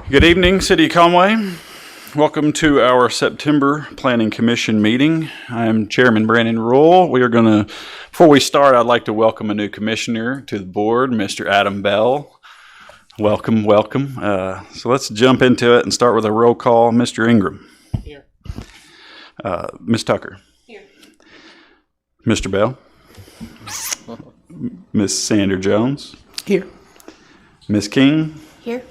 Good evening, City of Conway. Welcome to our September Planning Commission meeting. I am Chairman Brandon Rule. Before we start, I'd like to welcome a new commissioner to the board, Mr. Adam Bell. Welcome. So let's jump into it and start with a roll call. Mr. Ingram. Here. Ms. Tucker. Here. Mr. Bell. Ms. Sander Jones. Here. Ms. King. Here.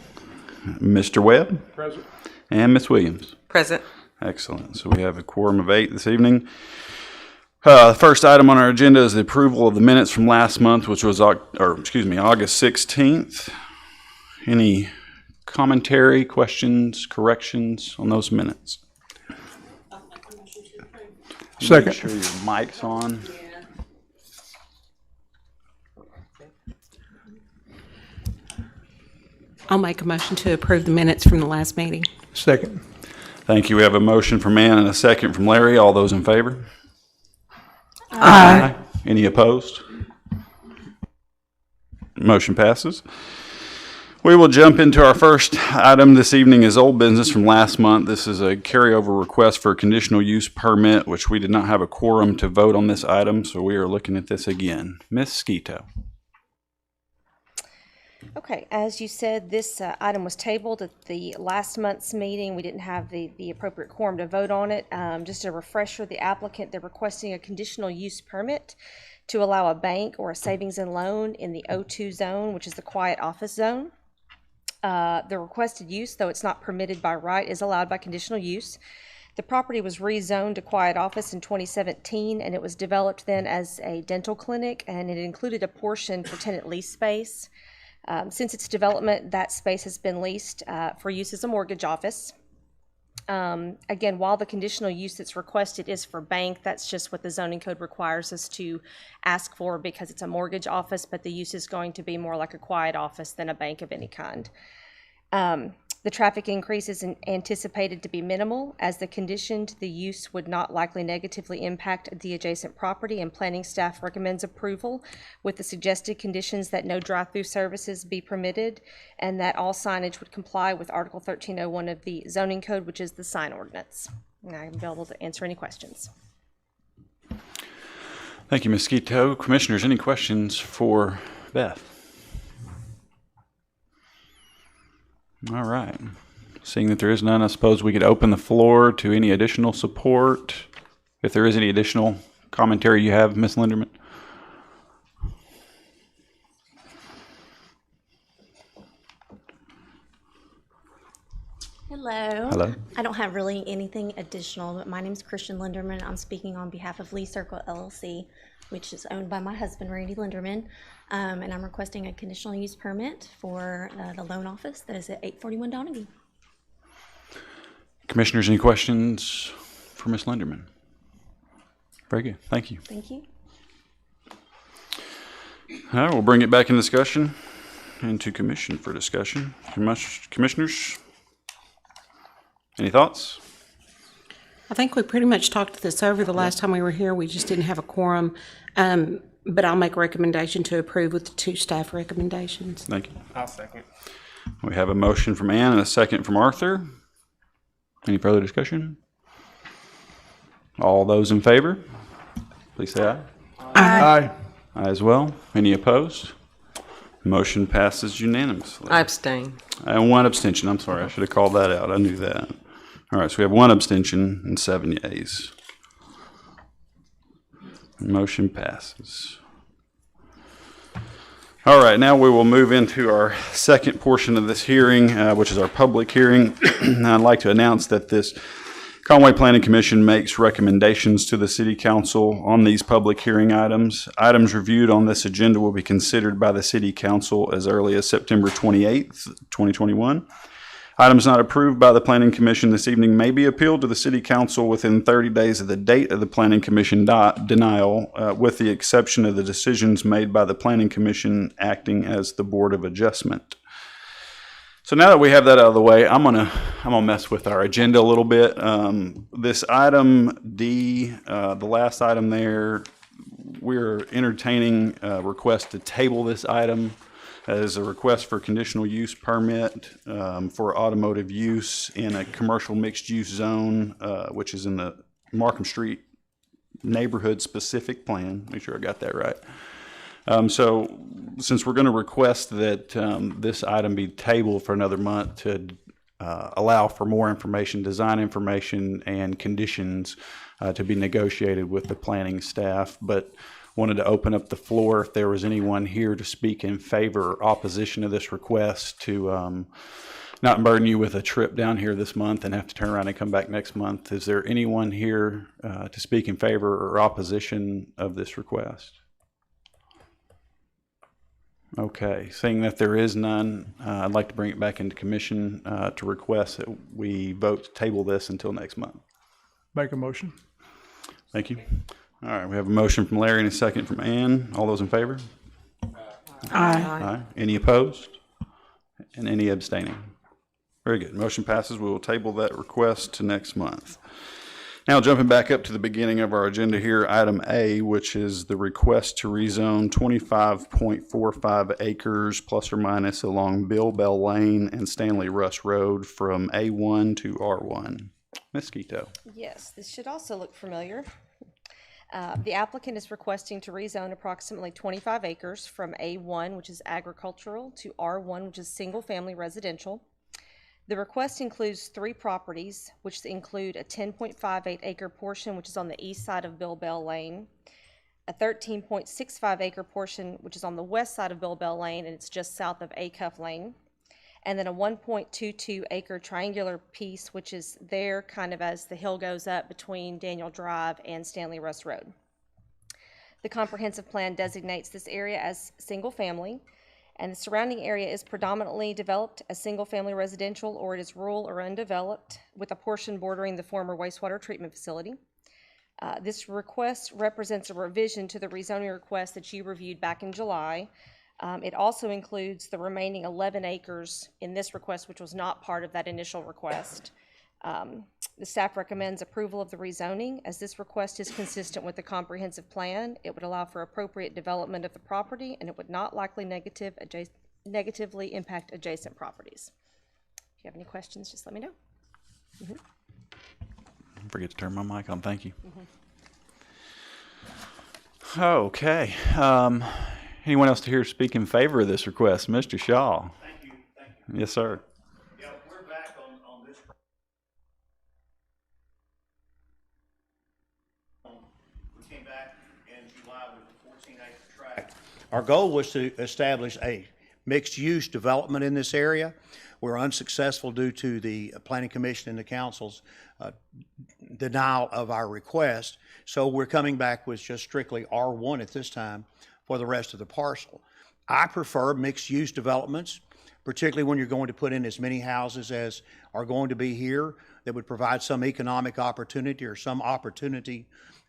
Mr. Webb. Present. And Ms. Williams. Present. Excellent. So we have a quorum of 8 this evening. The first item on our agenda is the approval of the minutes from last month, which was August 16th. Any commentary, questions, corrections on those minutes? Second. Make sure your mic's on. I'll make a motion to approve the minutes from the last meeting. Second. Thank you. We have a motion from Ann and a second from Larry. All those in favor? Aye. Any opposed? Motion passes. We will jump into our first item this evening is old business from last month. This is a carryover request for a conditional use permit, which we did not have a quorum to vote on this item, so we are looking at this again. Ms. Skeeto. Okay, as you said, this item was tabled at the last month's meeting. We didn't have the appropriate quorum to vote on it. Just a refresher, the applicant, they're requesting a conditional use permit to allow a bank or a savings and loan in the O2 zone, which is the quiet office zone. The requested use, though it's not permitted by right, is allowed by conditional use. The property was rezoned to quiet office in 2017, and it was developed then as a dental clinic, and it included a portion for tenant lease space. Since its development, that space has been leased for use as a mortgage office. Again, while the conditional use that's requested is for bank, that's just what the zoning code requires us to ask for because it's a mortgage office, but the use is going to be more like a quiet office than a bank of any kind. The traffic increase is anticipated to be minimal, as the conditioned the use would not likely negatively impact the adjacent property, and planning staff recommends approval with the suggested conditions that no drive-through services be permitted and that all signage would comply with Article 1301 of the zoning code, which is the sign ordinance. And I'm available to answer any questions. Thank you, Ms. Skeeto. Commissioners, any questions for Beth? All right. Seeing that there is none, I suppose we could open the floor to any additional support. If there is any additional commentary you have, Ms. Linderman. Hello. Hello. I don't have really anything additional, but my name is Christian Linderman. I'm speaking on behalf of Lee Circle LLC, which is owned by my husband, Randy Linderman. And I'm requesting a conditional use permit for the loan office that is at 841 Donaghy. Commissioners, any questions for Ms. Linderman? Very good. Thank you. Thank you. All right, we'll bring it back in discussion into commission for discussion. Commissioners, any thoughts? I think we pretty much talked this over the last time we were here. We just didn't have a quorum. But I'll make a recommendation to approve with the 2 staff recommendations. Thank you. I'll second. We have a motion from Ann and a second from Arthur. Any further discussion? All those in favor, please say aye. Aye. Aye as well. Any opposed? Motion passes unanimously. I abstain. And 1 abstention. I'm sorry, I should have called that out. I knew that. All right, so we have 1 abstention and 7 yeas. Motion passes. All right, now we will move into our second portion of this hearing, which is our public hearing. I'd like to announce that this Conway Planning Commission makes recommendations to the City Council on these public hearing items. Items reviewed on this agenda will be considered by the City Council as early as September 28th, 2021. Items not approved by the Planning Commission this evening may be appealed to the City Council within 30 days of the date of the Planning Commission denial, with the exception of the decisions made by the Planning Commission acting as the Board of Adjustment. So now that we have that out of the way, I'm gonna mess with our agenda a little bit. This item D, the last item there, we're entertaining a request to table this item as a request for conditional use permit for automotive use in a commercial mixed-use zone, which is in the Markham Street neighborhood-specific plan. Make sure I got that right. So since we're going to request that this item be tabled for another month to allow for more information, design information, and conditions to be negotiated with the planning staff, but wanted to open up the floor if there was anyone here to speak in favor or opposition to this request to not burden you with a trip down here this month and have to turn around and come back next month. Is there anyone here to speak in favor or opposition of this request? Okay, seeing that there is none, I'd like to bring it back into commission to request that we vote to table this until next month. Make a motion. Thank you. All right, we have a motion from Larry and a second from Ann. All those in favor? Aye. Any opposed? And any abstaining? Very good. Motion passes. We will table that request to next month. Now, jumping back up to the beginning of our agenda here, item A, which is the request to rezone 25.45 acres plus or minus along Bill Bell Lane and Stanley Russ Road from A1 to R1. Ms. Quito. Yes, this should also look familiar. The applicant is requesting to rezone approximately 25 acres from A1, which is agricultural, to R1, which is single-family residential. The request includes 3 properties, which include a 10.58 acre portion, which is on the east side of Bill Bell Lane, a 13.65 acre portion, which is on the west side of Bill Bell Lane, and it's just south of Acuff Lane, and then a 1.22 acre triangular piece, which is there kind of as the hill goes up between Daniel Drive and Stanley Russ Road. The comprehensive plan designates this area as single family, and the surrounding area is predominantly developed as single-family residential, or it is rural or undeveloped, with a portion bordering the former wastewater treatment facility. This request represents a revision to the rezoning request that you reviewed back in July. It also includes the remaining 11 acres in this request, which was not part of that initial request. The staff recommends approval of the rezoning, as this request is consistent with the comprehensive plan. It would allow for appropriate development of the property, and it would not likely negatively impact adjacent properties. If you have any questions, just let me know. Don't forget to turn my mic on. Thank you. Okay. Anyone else to hear speak in favor of this request? Mr. Shaw. Thank you. Yes, sir. Yeah, we're back on this. We came back in July with a 14-acre tract. Our goal was to establish a mixed-use development in this area. We're unsuccessful due to the Planning Commission and the Council's denial of our request. So we're coming back with just strictly R1 at this time for the rest of the parcel. I prefer mixed-use developments, particularly when you're going to put in as many houses as are going to be here, that would provide some economic opportunity or some opportunity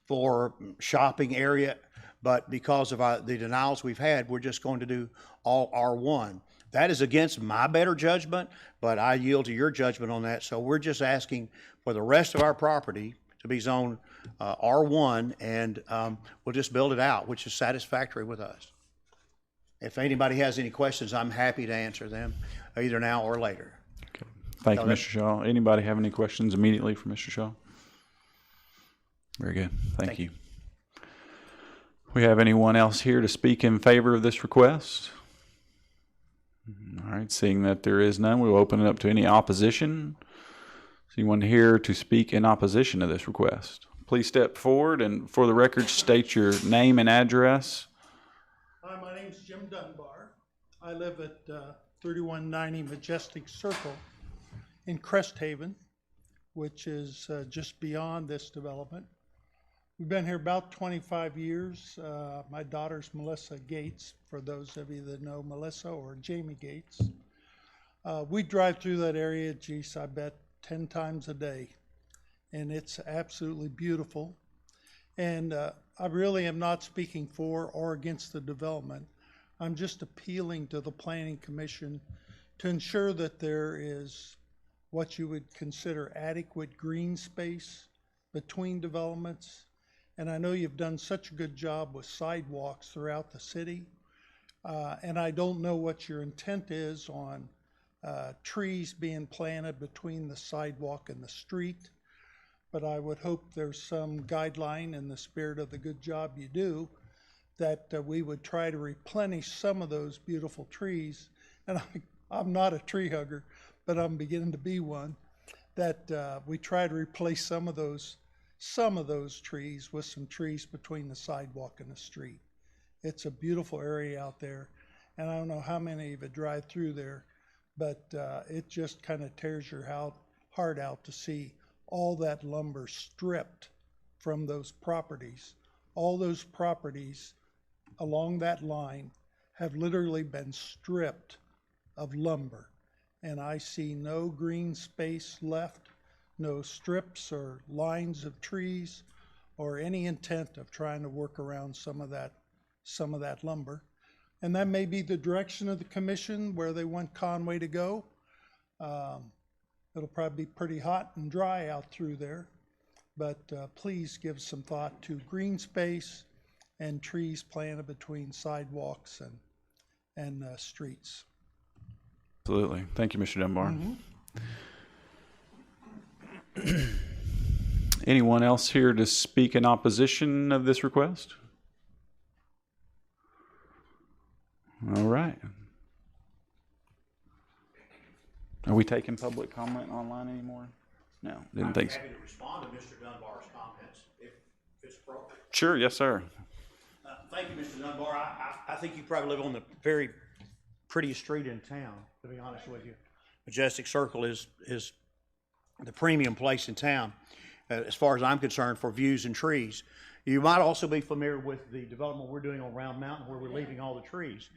for shopping area. But because of the denials we've had, we're just going to do all R1. That is against my better judgment, but I yield to your judgment on that. So we're just asking for the rest of our property to be zoned R1, and we'll just build it out, which is satisfactory with us. If anybody has any questions, I'm happy to answer them, either now or later. Okay. Thank you, Mr. Shaw. Anybody have any questions immediately for Mr. Shaw? Very good. Thank you. We have anyone else here to speak in favor of this request? All right, seeing that there is none, we will open it up to any opposition. Is anyone here to speak in opposition to this request? Please step forward and for the record state your name and address. Hi, my name's Jim Dunbar. I live at 3190 Majestic Circle in Crest Haven, which is just beyond this development. We've been here about 25 years. My daughter's Melissa Gates, for those of you that know Melissa, or Jamie Gates. We drive through that area, geez, I bet 10 times a day, and it's absolutely beautiful. And I really am not speaking for or against the development. I'm just appealing to the Planning Commission to ensure that there is what you would consider adequate green space between developments, And I know you've done such a good job with sidewalks throughout the city. And I don't know what your intent is on trees being planted between the sidewalk and the street, but I would hope there's some guideline in the spirit of the good job you do that we would try to replenish some of those beautiful trees. And I'm not a tree hugger, but I'm beginning to be one, that we try to replace some of those trees with some trees between the sidewalk and the street. It's a beautiful area out there, and I don't know how many of you drive through there, but it just kind of tears your heart out to see all that lumber stripped from those properties. All those properties along that line have literally been stripped of lumber, and I see no green space left, no strips or lines of trees, or any intent of trying to work around some of that lumber. And that may be the direction of the commission where they want Conway to go. It'll probably be pretty hot and dry out through there, but please give some thought to green space and trees planted between sidewalks and streets. Absolutely. Thank you, Mr. Dunbar. Anyone else here to speak in opposition of this request? All right. Are we taking public comment online anymore? No, didn't think so. I'm happy to respond to Mr. Dunbar's comments if it's appropriate. Sure, yes, sir. Thank you, Mr. Dunbar. I think you probably live on the very prettiest street in town, to be honest with you. Majestic Circle is the premium place in town, as far as I'm concerned, for views and trees. You might also be familiar with the development we're doing on Round Mountain where we're leaving all the trees.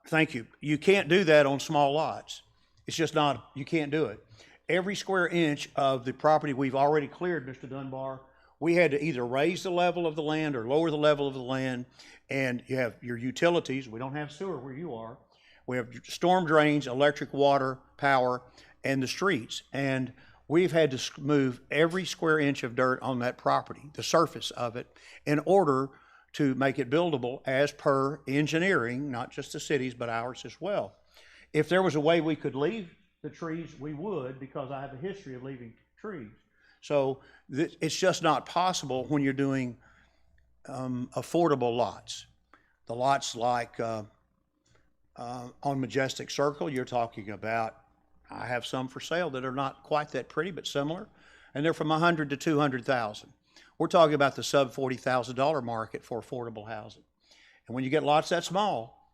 Thank you. You can't do that on small lots. It's just not, you can't do it. Every square inch of the property we've already cleared, Mr. Dunbar, we had to either raise the level of the land or lower the level of the land. And you have your utilities. We don't have sewer where you are. We have storm drains, electric, water, power, and the streets. And we've had to move every square inch of dirt on that property, the surface of it, in order to make it buildable as per engineering, not just the cities, but ours as well. If there was a way we could leave the trees, we would, because I have a history of leaving trees. So it's just not possible when you're doing affordable lots. The lots like on Majestic Circle, you're talking about, I have some for sale that are not quite that pretty, but similar, and they're from $100,000 to $200,000. We're talking about the sub $40,000 market for affordable housing. And when you get lots that small,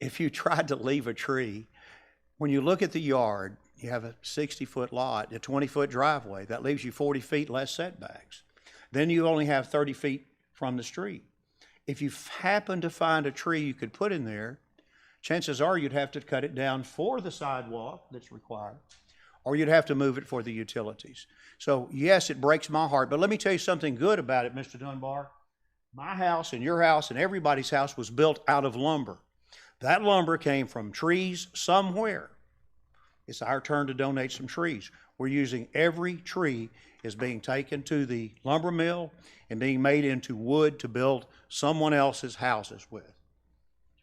if you tried to leave a tree, when you look at the yard, you have a 60-foot lot, a 20-foot driveway. That leaves you 40 feet less setbacks. Then you only have 30 feet from the street. If you happen to find a tree you could put in there, chances are you'd have to cut it down for the sidewalk that's required, or you'd have to move it for the utilities. So yes, it breaks my heart, but let me tell you something good about it, Mr. Dunbar. My house and your house and everybody's house was built out of lumber. That lumber came from trees somewhere. It's our turn to donate some trees. We're using every tree is being taken to the lumber mill and being made into wood to build someone else's houses with.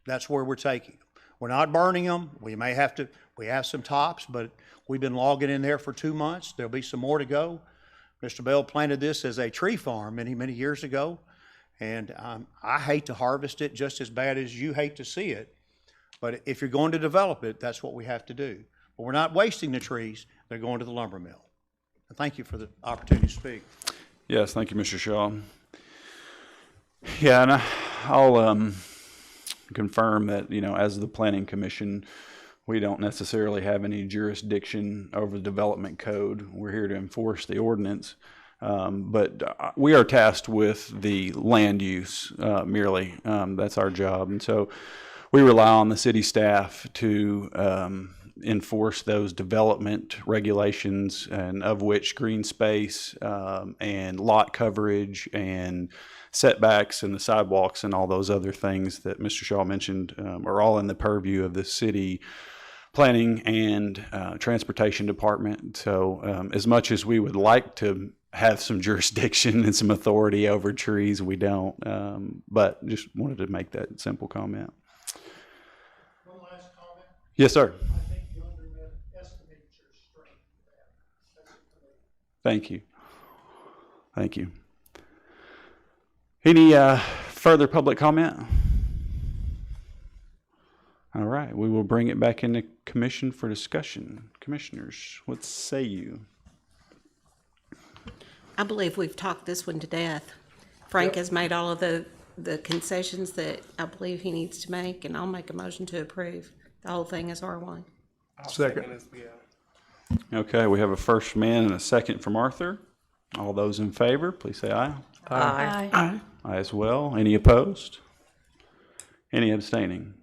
That's where we're taking them. We're not burning them. We have some tops, but we've been logging in there for 2 months. There'll be some more to go. Mr. Bell planted this as a tree farm many, many years ago, and I hate to harvest it just as bad as you hate to see it. But if you're going to develop it, that's what we have to do. But we're not wasting the trees. They're going to the lumber mill. Thank you for the opportunity to speak. Yes, thank you, Mr. Shaw. Yeah, and I'll confirm that, as the Planning Commission, we don't necessarily have any jurisdiction over the development code. We're here to enforce the ordinance. But we are tasked with the land use merely. That's our job. And so we rely on the city staff to enforce those development regulations, and of which green space and lot coverage and setbacks and the sidewalks and all those other things that Mr. Shaw mentioned are all in the purview of the city planning and transportation department. So as much as we would like to have some jurisdiction and some authority over trees. We don't, but just wanted to make that simple comment. One last comment. Yes, sir. I think you underestimate your strength there. Thank you. Thank you. Any further public comment? All right, we will bring it back into commission for discussion. Commissioners, what say you? I believe we've talked this one to death. Frank has made all of the concessions that I believe he needs to make, and I'll make a motion to approve the whole thing as R1. Second. Okay, we have a first man and a second from Arthur. All those in favor, please say aye. Aye. Aye as well. Any opposed? Any abstaining?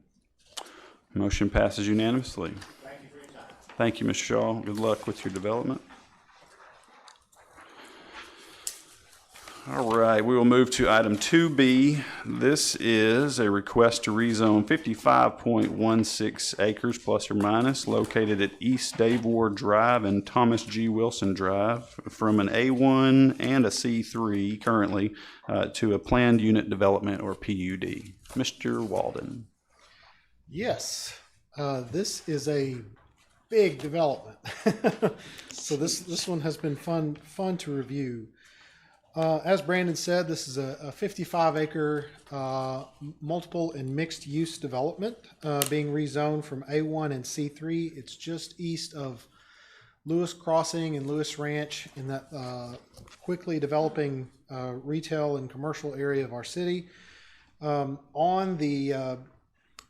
Motion passes unanimously. Thank you for your time. Thank you, Mr. Shaw. Good luck with your development. All right, we will move to item 2B. This is a request to rezone 55.16 acres plus or minus located at East Dave Ward Drive and Thomas G. Wilson Drive from an A1 and a C3 currently to a planned unit development or PUD. Mr. Walden. Yes, this is a big development. So this one has been fun to review. As Brandon said, this is a 55-acre multiple and mixed-use development being rezoned from A1 and C3. It's just east of Lewis Crossing and Lewis Ranch in that quickly developing retail and commercial area of our city. On the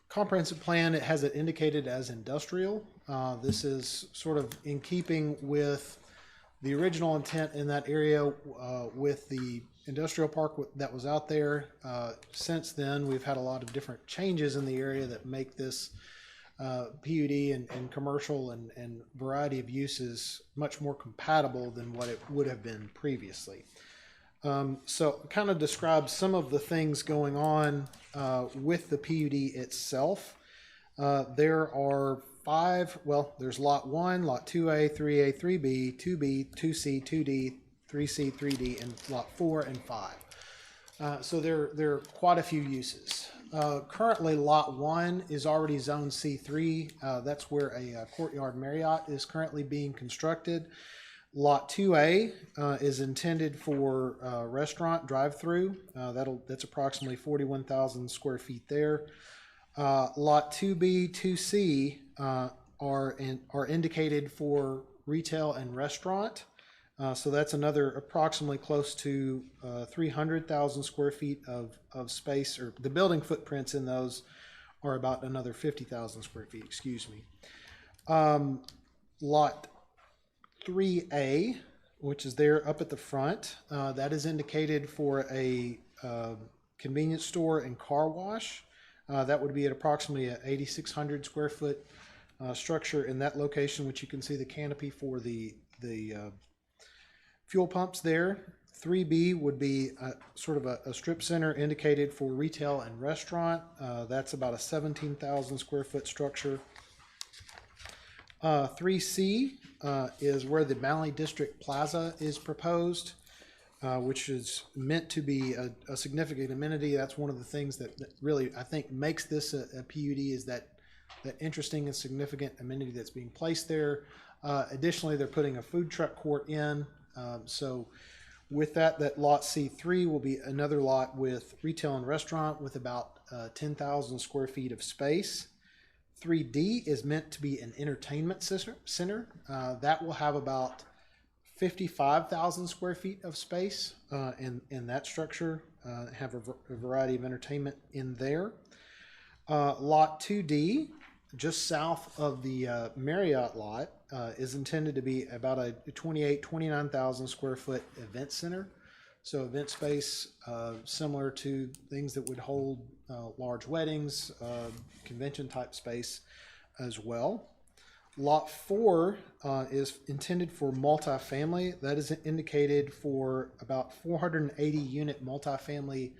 comprehensive plan, it has it indicated as industrial. This is sort of in keeping with the original intent in that area with the industrial park that was out there. Since then, we've had a lot of different changes in the area that make this PUD and commercial and variety of uses much more compatible than what it would have been previously. So kind of describe some of the things going on with the PUD itself. There are there's lot 1, lot 2A, 3A, 3B, 2B, 2C, 2D, 3C, 3D, and lot 4 and 5. So there are quite a few uses. Currently, lot 1 is already zone C3. That's where a Courtyard Marriott is currently being constructed. Lot 2A is intended for restaurant drive-through. That's approximately 41,000 square feet there. Lot 2B, 2C are indicated for retail and restaurant. So that's another approximately close to 300,000 square feet of space, or the building footprints in those are about another 50,000 square feet, excuse me. Lot 3A, which is there up at the front, that is indicated for a convenience store and car wash. That would be at approximately an 8,600 square foot structure in that location, which you can see the canopy for the fuel pumps there. 3B would be sort of a strip center indicated for retail and restaurant. That's about a 17,000 square foot structure. 3C is where the Valley District Plaza is proposed, which is meant to be a significant amenity. That's one of the things that really, I think, makes this a PUD, is that interesting and significant amenity that's being placed there. Additionally, they're putting a food truck court in. So with that lot C3 will be another lot with retail and restaurant with about 10,000 square feet of space. 3D is meant to be an entertainment center. That will have about 55,000 square feet of space in that structure, have a variety of entertainment in there. Lot 2D, just south of the Marriott lot, is intended to be about a 29,000 square foot event center. So event space similar to things that would hold large weddings, convention type space as well. Lot 4 is intended for multifamily. That is indicated for about 480 unit multifamily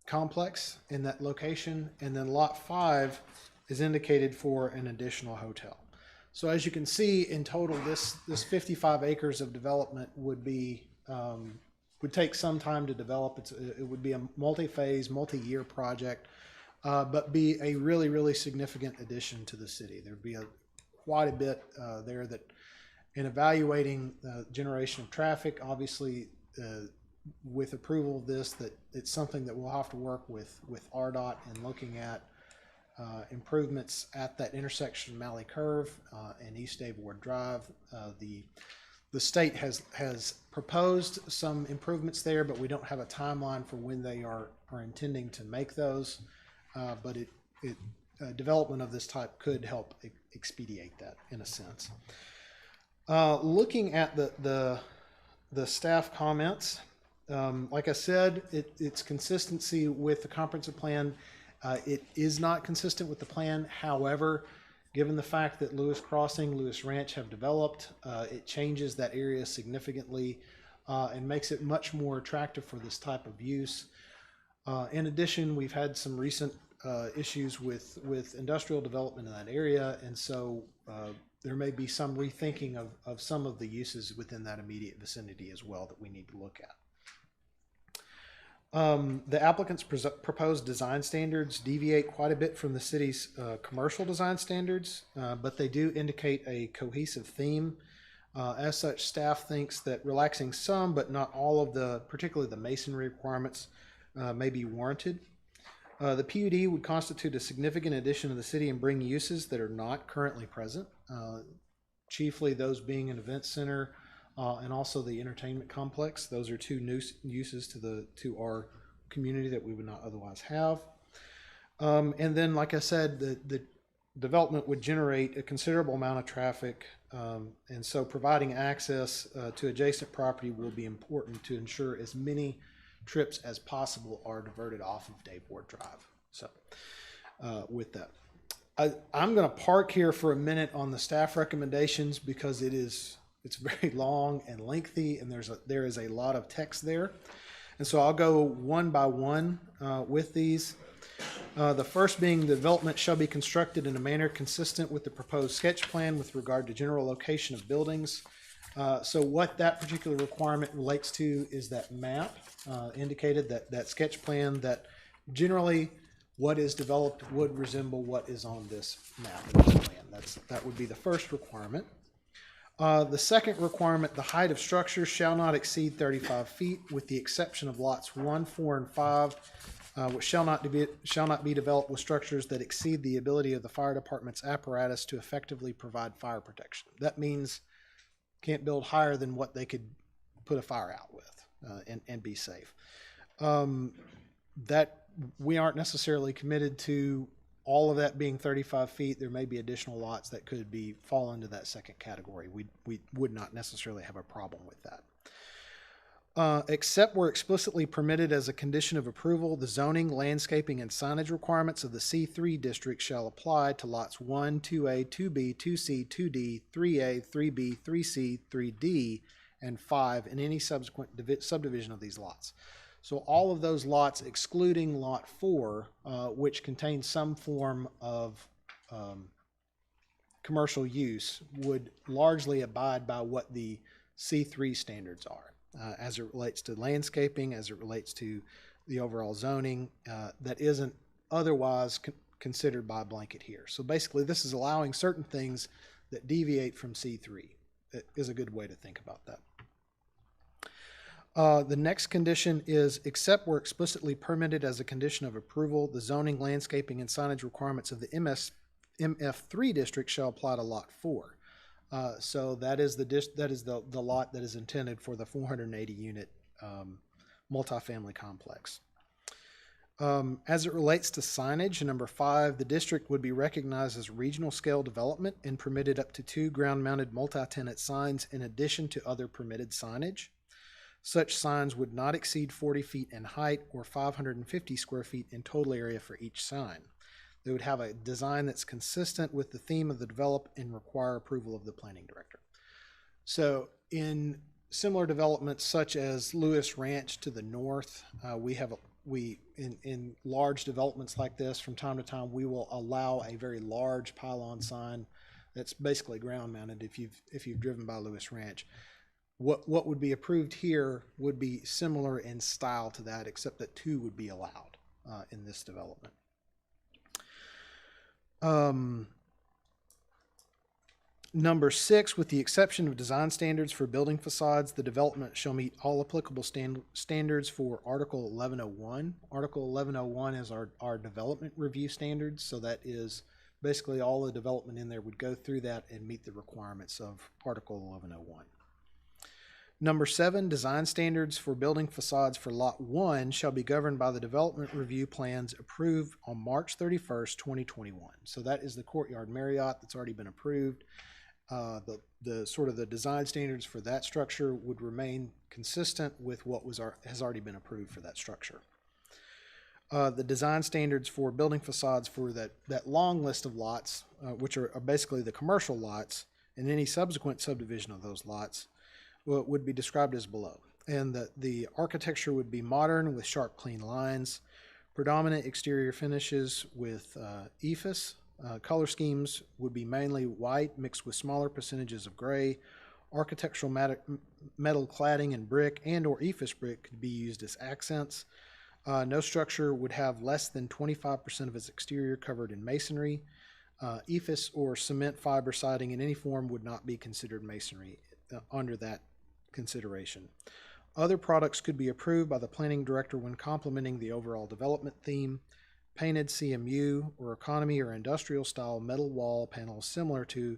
complex in that location. And then lot 5 is indicated for an additional hotel. So as you can see, in total, this 55 acres of development would be, would take some time to develop. It would be a multi-phase, multi-year project, but be a really, really significant addition to the city. There'd be quite a bit there that, in evaluating generation of traffic, obviously, with approval of this, that it's something that we'll have to work with RDOT and looking at improvements at that intersection of Malley Curve and East Dave Ward Drive. The state has proposed some improvements there, but we don't have a timeline for when they are intending to make those. But development of this type could help expedite that in a sense. Looking at the staff comments, like I said, it's consistency with the comprehensive plan. It is not consistent with the plan. However, given the fact that Lewis Crossing, Lewis Ranch have developed, it changes that area significantly and makes it much more attractive for this type of use. In addition, we've had some recent issues with industrial development in that area, and so there may be some rethinking of some of the uses within that immediate vicinity as well that we need to look at. The applicant's proposed design standards deviate quite a bit from the city's commercial design standards, but they do indicate a cohesive theme. As such, staff thinks that relaxing some, but not all of particularly the masonry requirements, may be warranted. The PUD would constitute a significant addition to the city and bring uses that are not currently present, chiefly those being an event center, and also the entertainment complex. Those are two new uses to our community that we would not otherwise have. And then, like I said, the development would generate a considerable amount of traffic, and so providing access to adjacent property will be important to ensure as many trips as possible are diverted off of Dave Ward Drive. So with that, I'm going to park here for a minute on the staff recommendations because it's very long and lengthy, and there is a lot of text there. And so I'll go one by one with these. The first being, the development shall be constructed in a manner consistent with the proposed sketch plan with regard to general location of buildings. So what that particular requirement relates to is that map indicated, that sketch plan, that generally what is developed would resemble what is on this map and this plan. That would be the first requirement. The second requirement, the height of structures shall not exceed 35 feet with the exception of lots 1, 4, and 5, which shall not be developed with structures that exceed the ability of the fire department's apparatus to effectively provide fire protection. That means can't build higher than what they could put a fire out with and be safe. That we aren't necessarily committed to all of that being 35 feet. There may be additional lots that could fall into that second category. We would not necessarily have a problem with that. Except where explicitly permitted as a condition of approval, the zoning, landscaping, and signage requirements of the C3 district shall apply to lots 1, 2A, 2B, 2C, 2D, 3A, 3B, 3C, 3D, and 5 in any subsequent subdivision of these lots. So all of those lots excluding lot 4, which contains some form of commercial use, would largely abide by what the C3 standards are, as it relates to landscaping, as it relates to the overall zoning, that isn't otherwise considered by blanket here. So basically this is allowing certain things that deviate from C3. It is a good way to think about that. The next condition is, except where explicitly permitted as a condition of approval, the zoning, landscaping, and signage requirements of the MF3 district shall apply to lot 4. So that is the lot that is intended for the 480 unit multifamily complex. As it relates to signage, number 5, the district would be recognized as regional scale development and permitted up to 2 ground-mounted multi-tenant signs in addition to other permitted signage. Such signs would not exceed 40 feet in height or 550 square feet in total area for each sign. They would have a design that's consistent with the theme of the develop and require approval of the planning director. So in similar developments such as Lewis Ranch to the north, in large developments like this, from time to time we will allow a very large pylon sign That's basically ground mounted if you've driven by Lewis Ranch. What would be approved here would be similar in style to that, except that 2 would be allowed in this development. Number 6, with the exception of design standards for building facades, the development shall meet all applicable standards for Article 1101. Article 1101 is our development review standards, so that is basically all the development in there would go through that and meet the requirements of Article 1101. Number 7, design standards for building facades for Lot 1 shall be governed by the development review plans approved on March 31st, 2021. So that is the Courtyard Marriott that's already been approved. The sort of the design standards for that structure would remain consistent with what has already been approved for that structure. The design standards for building facades for that long list of lots, which are basically the commercial lots, and any subsequent subdivision of those lots, would be described as below. And the architecture would be modern with sharp, clean lines, predominant exterior finishes with ephes. Color schemes would be mainly white mixed with smaller percentages of gray. Architectural metal cladding and brick and or ephes brick could be used as accents. No structure would have less than 25% of its exterior covered in masonry. Ephes or cement fiber siding in any form would not be considered masonry under that consideration. Other products could be approved by the planning director when complementing the overall development theme. Painted CMU or economy or industrial style metal wall panels similar to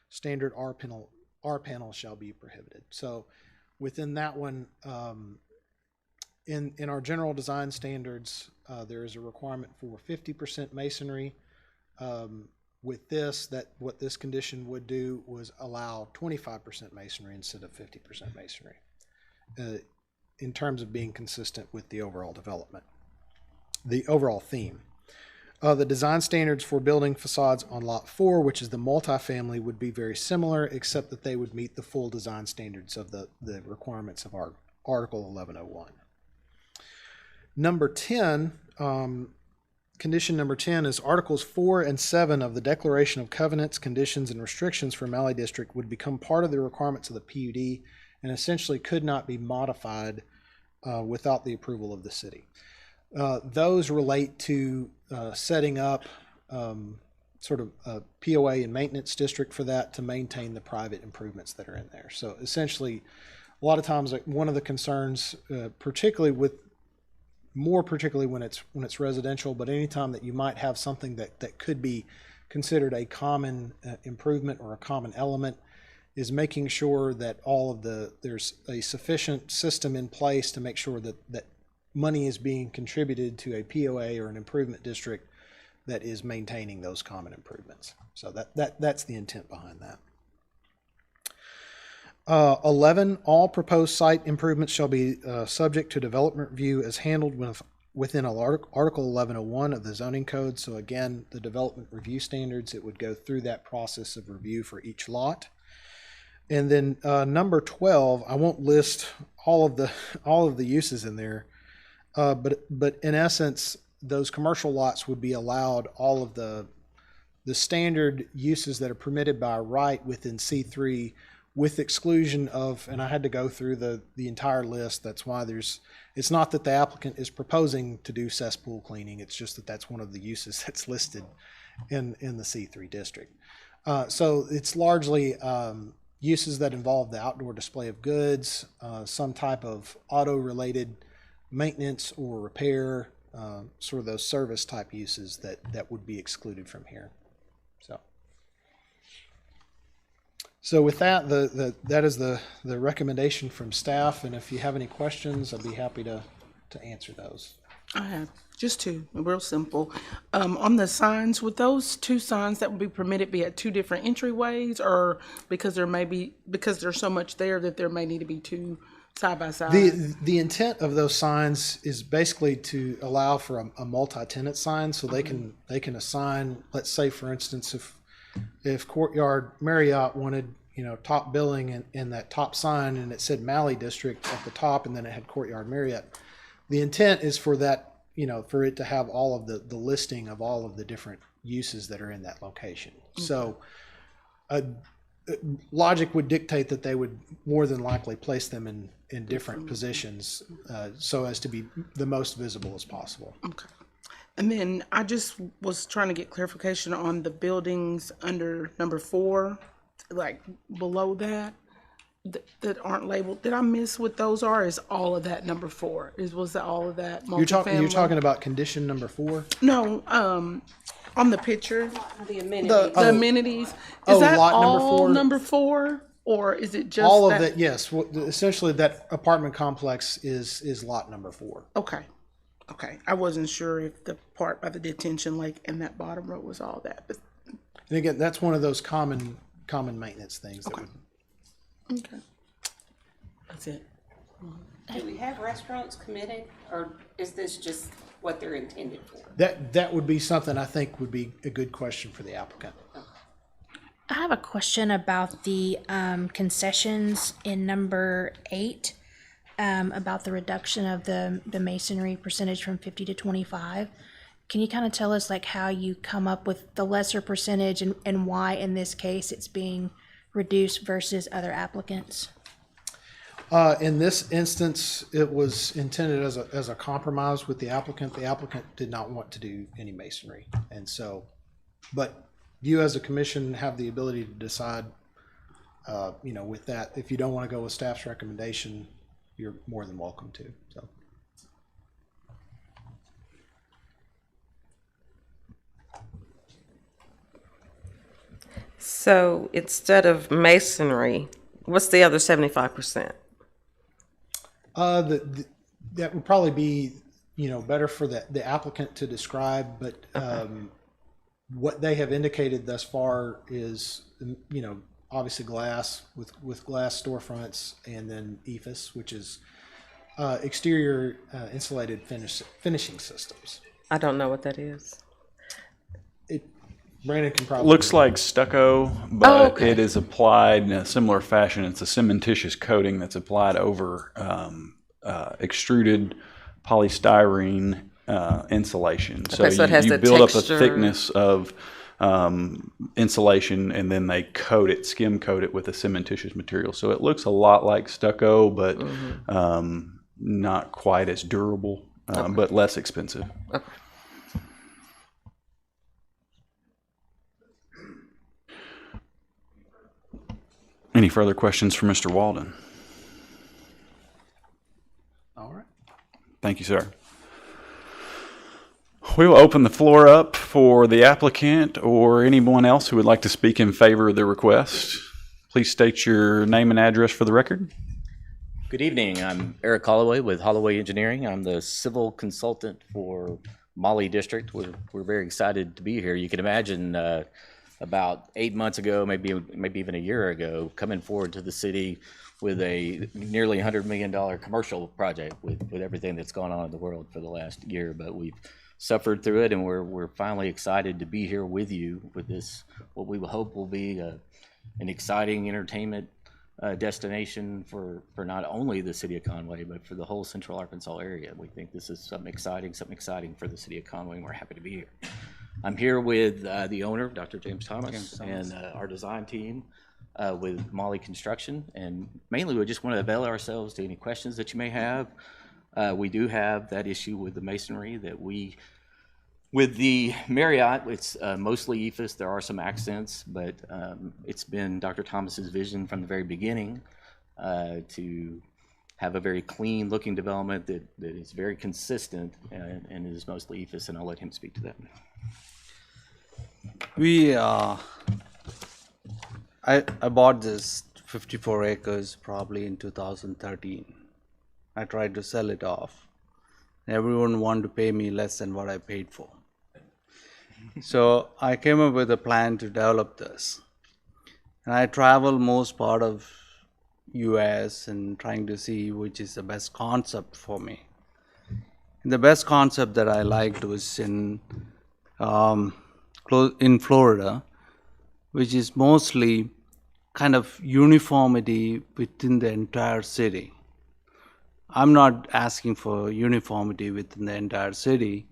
standard R panels shall be prohibited. So within that one, in our general design standards, there is a requirement for 50% masonry. With this, what this condition would do was allow 25% masonry instead of 50% masonry in terms of being consistent with the overall development, the overall theme. The design standards for building facades on Lot 4, which is the multifamily, would be very similar, except that they would meet the full design standards of the requirements of our Article 1101. Number 10, condition number 10 is Articles 4 and 7 of the Declaration of Covenants, Conditions, and Restrictions for Malley District would become part of the requirements of the PUD and essentially could not be modified without the approval of the city. Those relate to setting up sort of a POA and maintenance district for that to maintain the private improvements that are in there. So essentially, a lot of times, like one of the concerns, particularly when it's residential, but anytime that you might have something that could be considered a common improvement or a common element, is making sure that there's a sufficient system in place to make sure that money is being contributed to a POA or an improvement district that is maintaining those common improvements. So that's the intent behind that. 11, all proposed site improvements shall be subject to development review as handled within Article 1101 of the zoning code. So again, the development review standards, it would go through that process of review for each lot. And then number 12, I won't list all of the uses in there, but in essence, those commercial lots would be allowed all of the standard uses that are permitted by right within C3, with exclusion of, and I had to go through the entire list. That's why it's not that the applicant is proposing to do cesspool cleaning. It's just that that's one of the uses that's listed in the C3 district. So it's largely uses that involve the outdoor display of goods, some type of auto-related maintenance or repair, sort of those service type uses that would be excluded from here. So with that, that is the recommendation from staff, and if you have any questions, I'd be happy to answer those. I have just two, real simple. On the signs, would those two signs that would be permitted be at two different entryways, or because there's so much there that there may need to be two side by side? The intent of those signs is basically to allow for a multi-tenant sign, so they can assign, let's say for instance, if Courtyard Marriott wanted, top billing in that top sign and it said Malley District at the top and then it had Courtyard Marriott, the intent is for that, for it to have all of the listing of all of the different uses that are in that location. Okay. So logic would dictate that they would more than likely place them in different positions so as to be the most visible as possible. Okay. And then I just was trying to get clarification on the buildings under number 4, like below that, that aren't labeled. Did I miss what those are? Is all of that number 4? Was that all of that multifamily? You're talking about condition number 4? No, on the picture, The amenities. the amenities. Is Oh, that lot number all 4? number 4, or is it just All of that, yes. Essentially, that apartment complex is lot number 4. Okay. Okay. I wasn't sure if the part by the detention lake and that bottom row was all that, but And again, that's one of those common maintenance things. That Okay. would, okay. That's it. Do we have restaurants committed, or is this just what they're intended for? that would be something I think would be a good question for the applicant. I have a question about the concessions in number 8, about the reduction of the masonry percentage from 50 to 25. Can you kind of tell us like how you come up with the lesser percentage and why in this case it's being reduced versus other applicants? In this instance, it was intended as a compromise with the applicant. The applicant did not want to do any masonry. And so, but you as a commission have the ability to decide, with that, if you don't want to go with staff's recommendation, you're more than welcome to, so. So instead of masonry, what's the other 75%? That would probably be, better for the applicant to describe, but what they have indicated thus far is, obviously glass with glass storefronts, and then EFIS, which is exterior insulated finishing systems. I don't know what that is. Brandon can probably. Looks like stucco, but okay. it is applied in a similar fashion. It's a cementitious coating that's applied over extruded polystyrene insulation. Okay, so it has you the build up a texture. thickness of insulation, and then they skim coat it with a cementitious material. So it looks a lot like stucco, but not quite as durable, but less expensive. Okay. Any further questions for Mr. Walden? All right. Thank you, sir. We will open the floor up for the applicant or anyone else who would like to speak in favor of the request. Please state your name and address for the record. Good evening. I'm Eric Holloway with Holloway Engineering. I'm the civil consultant for Molly District. We're very excited to be here. You can imagine about 8 months ago, maybe even a year ago, coming forward to the city with a nearly $100 million commercial project with everything that's gone on in the world for the last year. But we've suffered through it, and we're finally excited to be here with you with this, what we hope will be an exciting entertainment destination for not only the city of Conway, but for the whole Central Arkansas area. We think this is something exciting for the city of Conway, and we're happy to be here. I'm here with the owner, Dr. James Thomas, and our design team with Molly Construction. And mainly, we just want to avail ourselves to any questions that you may have. We do have that issue with the masonry that with the Marriott, it's mostly EFIS. There are some accents, but it's been Dr. Thomas's vision from the very beginning to have a very clean looking development that is very consistent and is mostly EFIS, and I'll let him speak to that. I bought this 54 acres probably in 2013. I tried to sell it off. Everyone wanted to pay me less than what I paid for. So I came up with a plan to develop this. And I travel most part of US and trying to see which is the best concept for me. And the best concept that I liked was in Florida, which is mostly kind of uniformity within the entire city. I'm not asking for uniformity within the entire city.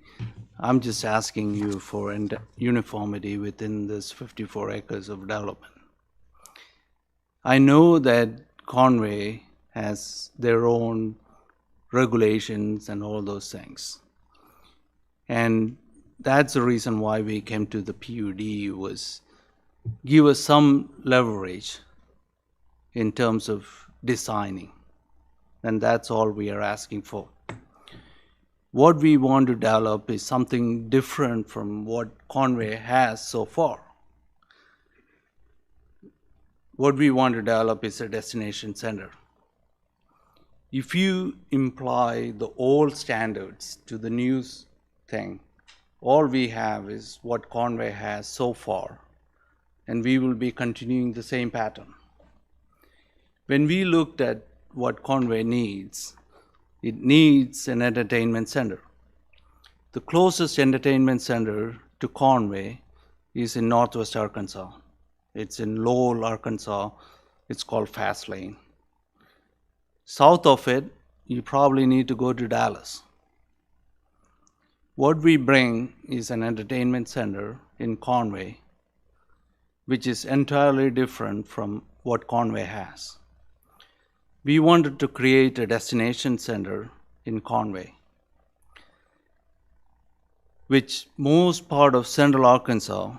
I'm just asking you for uniformity within this 54 acres of development. I know that Conway has their own regulations and all those things. And that's the reason why we came to the PUD, was give us some leverage in terms of designing. And that's all we are asking for. What we want to develop is something different from what Conway has so far. What we want to develop is a destination center. If you imply the old standards to the new thing, all we have is what Conway has so far, and we will be continuing the same pattern. When we looked at what Conway needs, it needs an entertainment center. The closest entertainment center to Conway is in Northwest Arkansas. It's in Lowell, Arkansas. It's called Fast Lane. South of it, you probably need to go to Dallas. What we bring is an entertainment center in Conway, which is entirely different from what Conway has. We wanted to create a destination center in Conway, which most part of Central Arkansas,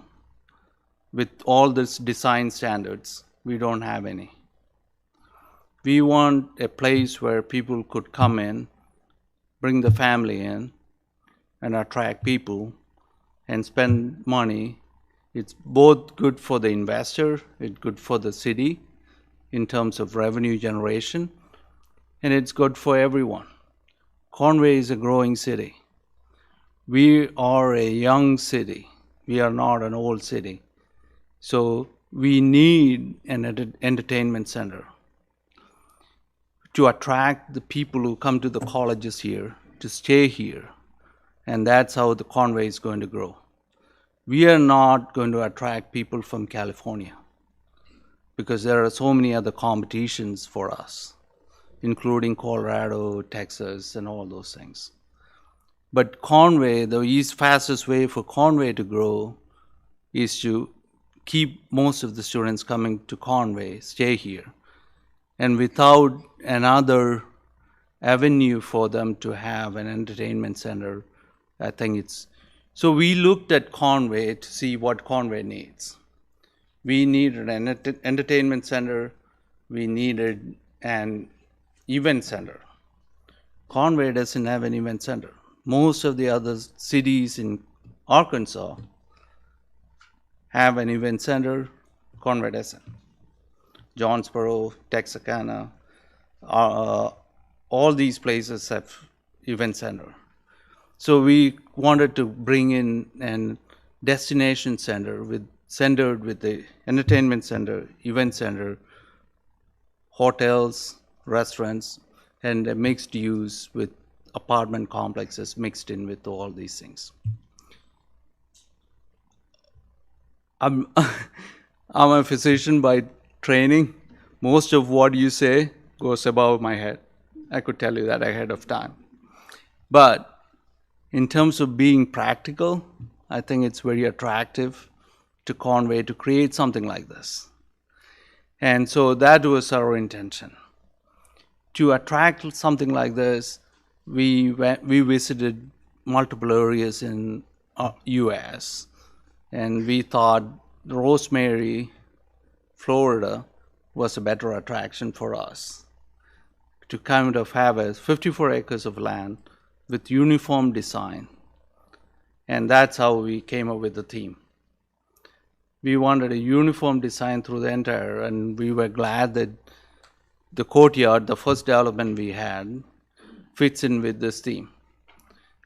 with all these design standards, we don't have any. We want a place where people could come in, bring the family in, and attract people and spend money. It's both good for the investor, it's good for the city in terms of revenue generation, and it's good for everyone. Conway is a growing city. We are a young city. We are not an old city. So we need an entertainment center to attract the people who come to the colleges here to stay here. And that's how the Conway is going to grow. We are not going to attract people from California because there are so many other competitions for us, including Colorado, Texas, and all those things. But Conway, the fastest way for Conway to grow is to keep most of the students coming to Conway, stay here. And without another avenue for them to have an entertainment center, I think it's... So we looked at Conway to see what Conway needs. We needed an entertainment center. We needed an event center. Conway doesn't have an event center. Most of the other cities in Arkansas have an event center. Conway doesn't. Jonesboro, Texarkana, all these places have event center. So we wanted to bring in a destination center centered with the entertainment center, event center, hotels, restaurants, and a mixed use with apartment complexes mixed in with all these things. I'm a physician by training. Most of what you say goes above my head. I could tell you that ahead of time. But in terms of being practical, I think it's very attractive to Conway to create something like this. And so that was our intention. To attract something like this, we visited multiple areas in U.S. and we thought Rosemary, Florida was a better attraction for us to kind of have 54 acres of land with uniform design. And that's how we came up with the theme. We wanted a uniform design through the entire, and we were glad that the courtyard, the first development we had, fits in with this theme.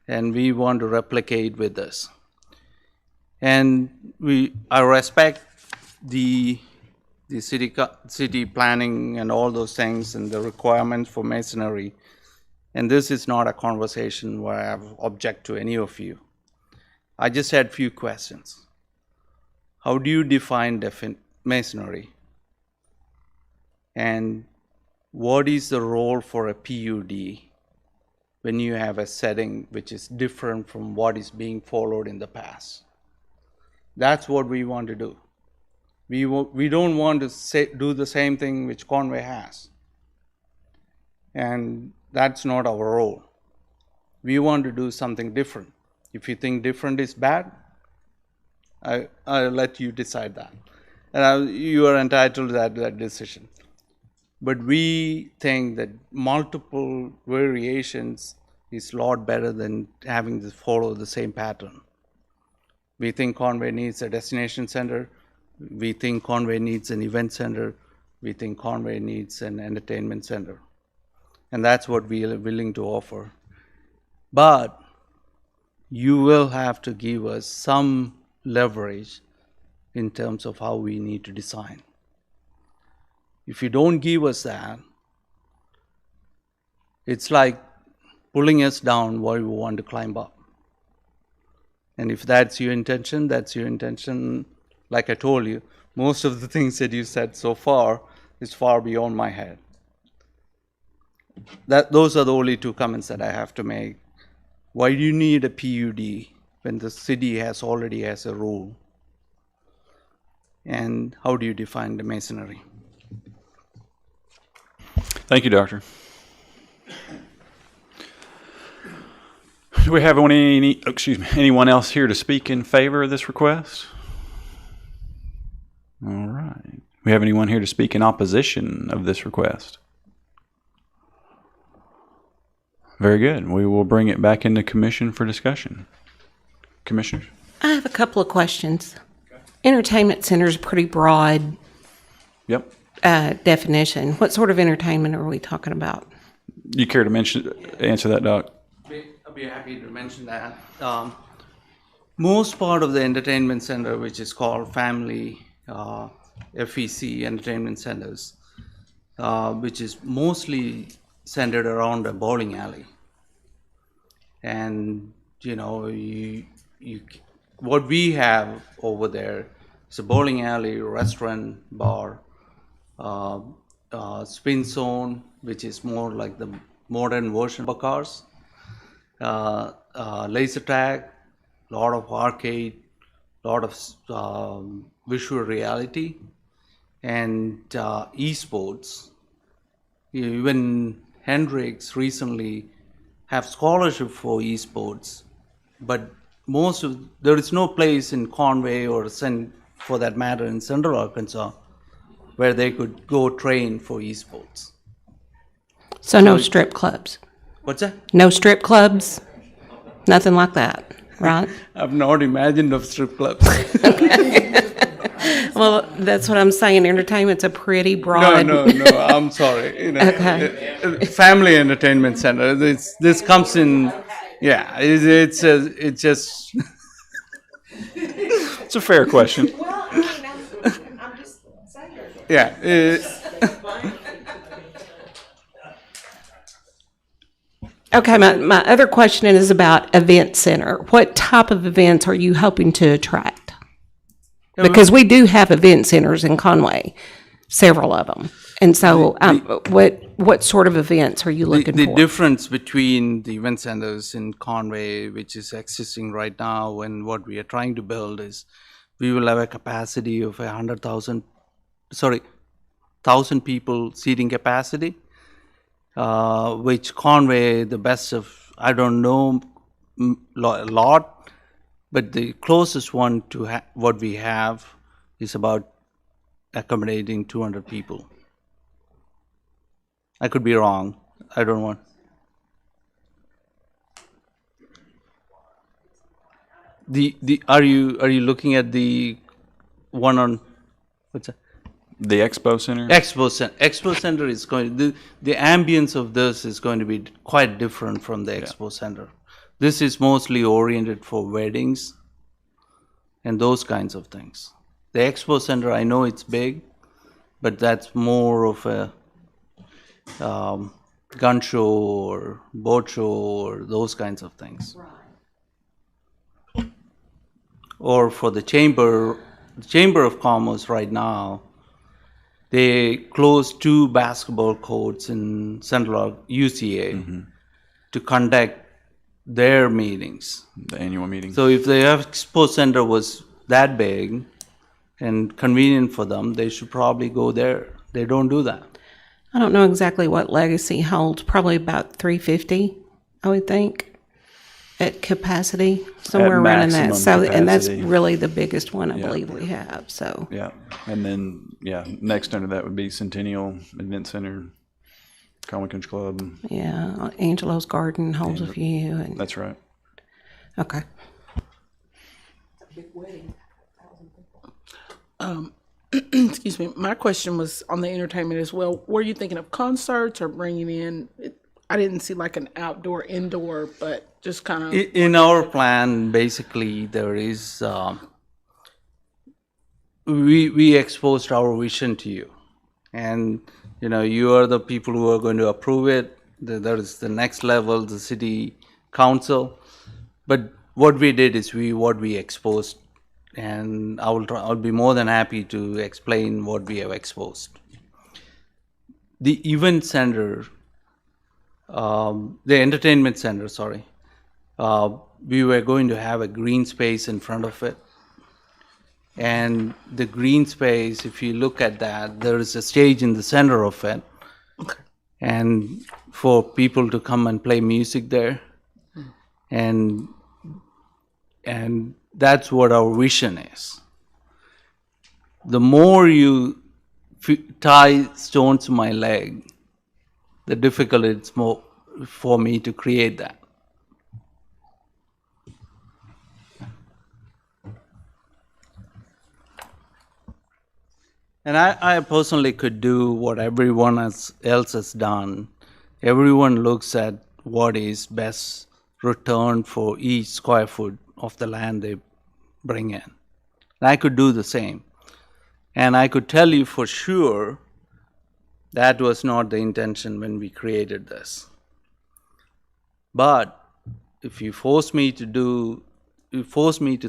And we want to replicate with this. And I respect the city planning and all those things and the requirements for masonry. And this is not a conversation where I object to any of you. I just had a few questions. How do you define masonry? And what is the role for a PUD when you have a setting which is different from what is being followed in the past? That's what we want to do. We don't want to do the same thing which Conway has. And that's not our role. We want to do something different. If you think different is bad, I'll let you decide that. And you are entitled to that decision. But we think that multiple variations is a lot better than having to follow the same pattern. We think Conway needs a destination center. We think Conway needs an event center. We think Conway needs an entertainment center. And that's what we are willing to offer. But you will have to give us some leverage in terms of how we need to design. If you don't give us that, it's like pulling us down while we want to climb up. And if that's your intention, that's your intention. Like I told you, most of the things that you said so far is far beyond my head. Those are the only two comments that I have to make. Why do you need a PUD when the city already has a rule? And how do you define the masonry? Thank you, Doctor. Do we have anyone else here to speak in favor of this request? All right. Do we have anyone here to speak in opposition of this request? Very good. We will bring it back into commission for discussion. Commissioners? I have a couple of questions. Entertainment center is a pretty broad Yep. definition. What sort of entertainment are we talking about? You care to answer that, Doc? I'll be happy to mention that. Most part of the entertainment center, which is called family FEC entertainment centers, which is mostly centered around a bowling alley. And what we have over there is a bowling alley, restaurant, bar, spin zone, which is more like the modern version of cars, laser tag, a lot of arcade, a lot of visual reality, and esports. Even Hendrix recently have scholarship for esports, but there is no place in Conway or for that matter in Central Arkansas where they could go train for esports. So no strip clubs? What's that? No strip clubs? Nothing like that, right? I've not imagined of strip clubs. Well, that's what I'm saying. Entertainment's a pretty broad. No, I'm sorry. Okay. Family entertainment center. This comes in. Yeah, it's just. It's a fair question. I'm just saying. Yeah. Okay, my other question is about event center. What type of events are you hoping to attract? Because we do have event centers in Conway, several of them. And so what sort of events are you looking for? The difference between the event centers in Conway, which is existing right now, and what we are trying to build is we will have a capacity of 1,000 people seating capacity, which Conway, the best of, I don't know a lot, but the closest one to what we have is about accommodating 200 people. I could be wrong. I don't want. Are you looking at the one on what's that? The Expo Center? Expo Center is going. The ambience of this is going to be quite different from the Expo Center. This is mostly oriented for weddings and those kinds of things. The Expo Center, I know it's big, but that's more of a gun show or boat show or those kinds of things. Right. Or for the Chamber of Commerce right now, they closed 2 basketball courts in Central UCA to conduct their meetings. The annual meetings. So if the Expo Center was that big, and convenient for them, they should probably go there. They don't do that. I don't know exactly what Legacy holds, probably about 350, I would think, at capacity, somewhere around in that. maximum So, and that's capacity. really the biggest one I believe we have, so. Yeah, and then, yeah, next under that would be Centennial Event Center, Conway Country Club. Yeah, Angelo's Garden holds a few, and, That's right. okay. Excuse me, my question was on the entertainment as well. Were you thinking of concerts or bringing in, I didn't see like an outdoor, indoor, but just kind of, In our plan, basically, there is, we exposed our vision to you. And, you know, you are the people who are going to approve it. There is the next level, the city council. But what we did is what we exposed. And I'll be more than happy to explain what we have exposed. The event center, the entertainment center, sorry. We were going to have a green space in front of it. And the green space, if you look at that, there is a stage in the center of it. okay. And for people to come and play music there. And that's what our vision is. The more you tie stones to my leg, the difficult it's more for me to create that. And I personally could do what everyone else has done. Everyone looks at what is best return for each square foot of the land they bring in. And I could do the same. And I could tell you for sure that was not the intention when we created this. But if you force me to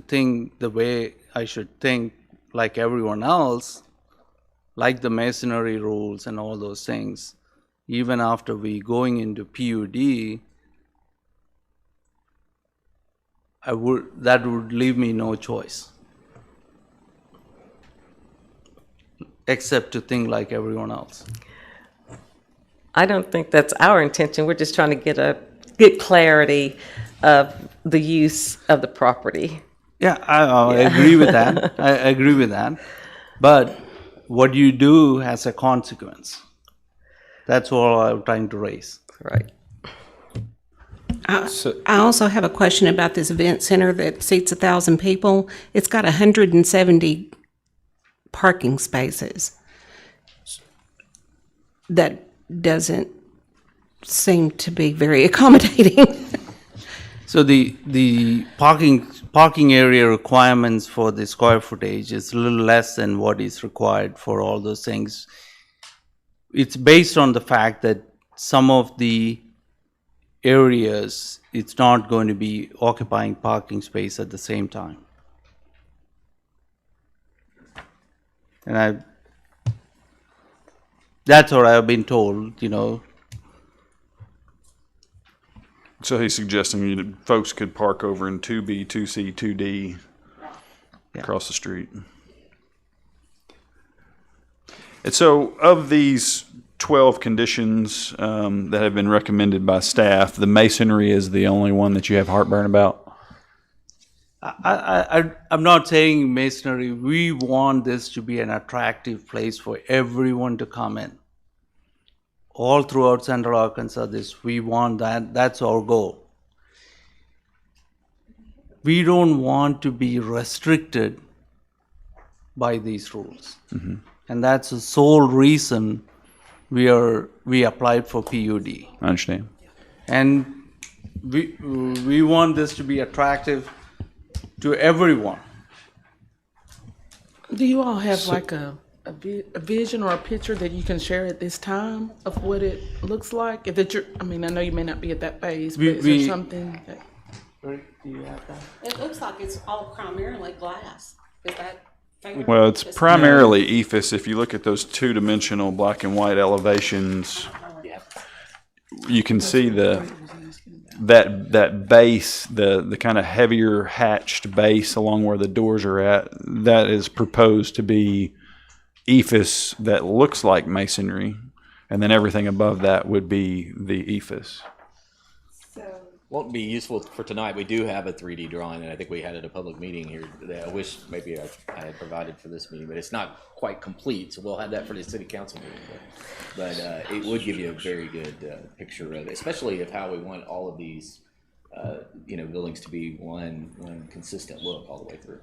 think the way I should think like everyone else, like the masonry rules and all those things, even after we going into PUD, that would leave me no choice except to think like everyone else. I don't think that's our intention. We're just trying to get clarity of the use of the property. Yeah, I agree with that. I agree with that. But what you do has a consequence. That's all I'm trying to raise. Right. I also have a question about this event center that seats 1,000 people. It's got 170 parking spaces. That doesn't seem to be very accommodating. So the parking area requirements for the square footage is a little less than what is required for all those things. It's based on the fact that some of the areas, it's not going to be occupying parking space at the same time. And that's what I've been told, you know. So he's suggesting that folks could park over in 2B, 2C, 2D across the street. And so of these 12 conditions that have been recommended by staff, the masonry is the only one that you have heartburn about? I'm not saying masonry. We want this to be an attractive place for everyone to come in. All throughout Central Arkansas, we want that. That's our goal. We don't want to be restricted by these rules. Mm-hmm. And that's the sole reason we applied for PUD. I understand. And we want this to be attractive to everyone. Do you all have like a vision or a picture that you can share at this time of what it looks like? If it's I know you may not be at that phase, but is there something that... Do you have that? It looks like it's all primarily glass. Is that fair? Well, it's primarily ephes. If you look at those two-dimensional black and white elevations, you can see that base, the kind of heavier hatched base along where the doors are at, that is proposed to be ephes that looks like masonry, and then everything above that would be the ephes. Won't be useful for tonight. We do have a 3D drawing, and I think we had at a public meeting here today. I wish maybe I had provided for this meeting, but it's not quite complete, so we'll have that for the city council meeting. But it would give you a very good picture of it, especially of how we want all of these, buildings to be one consistent look all the way through.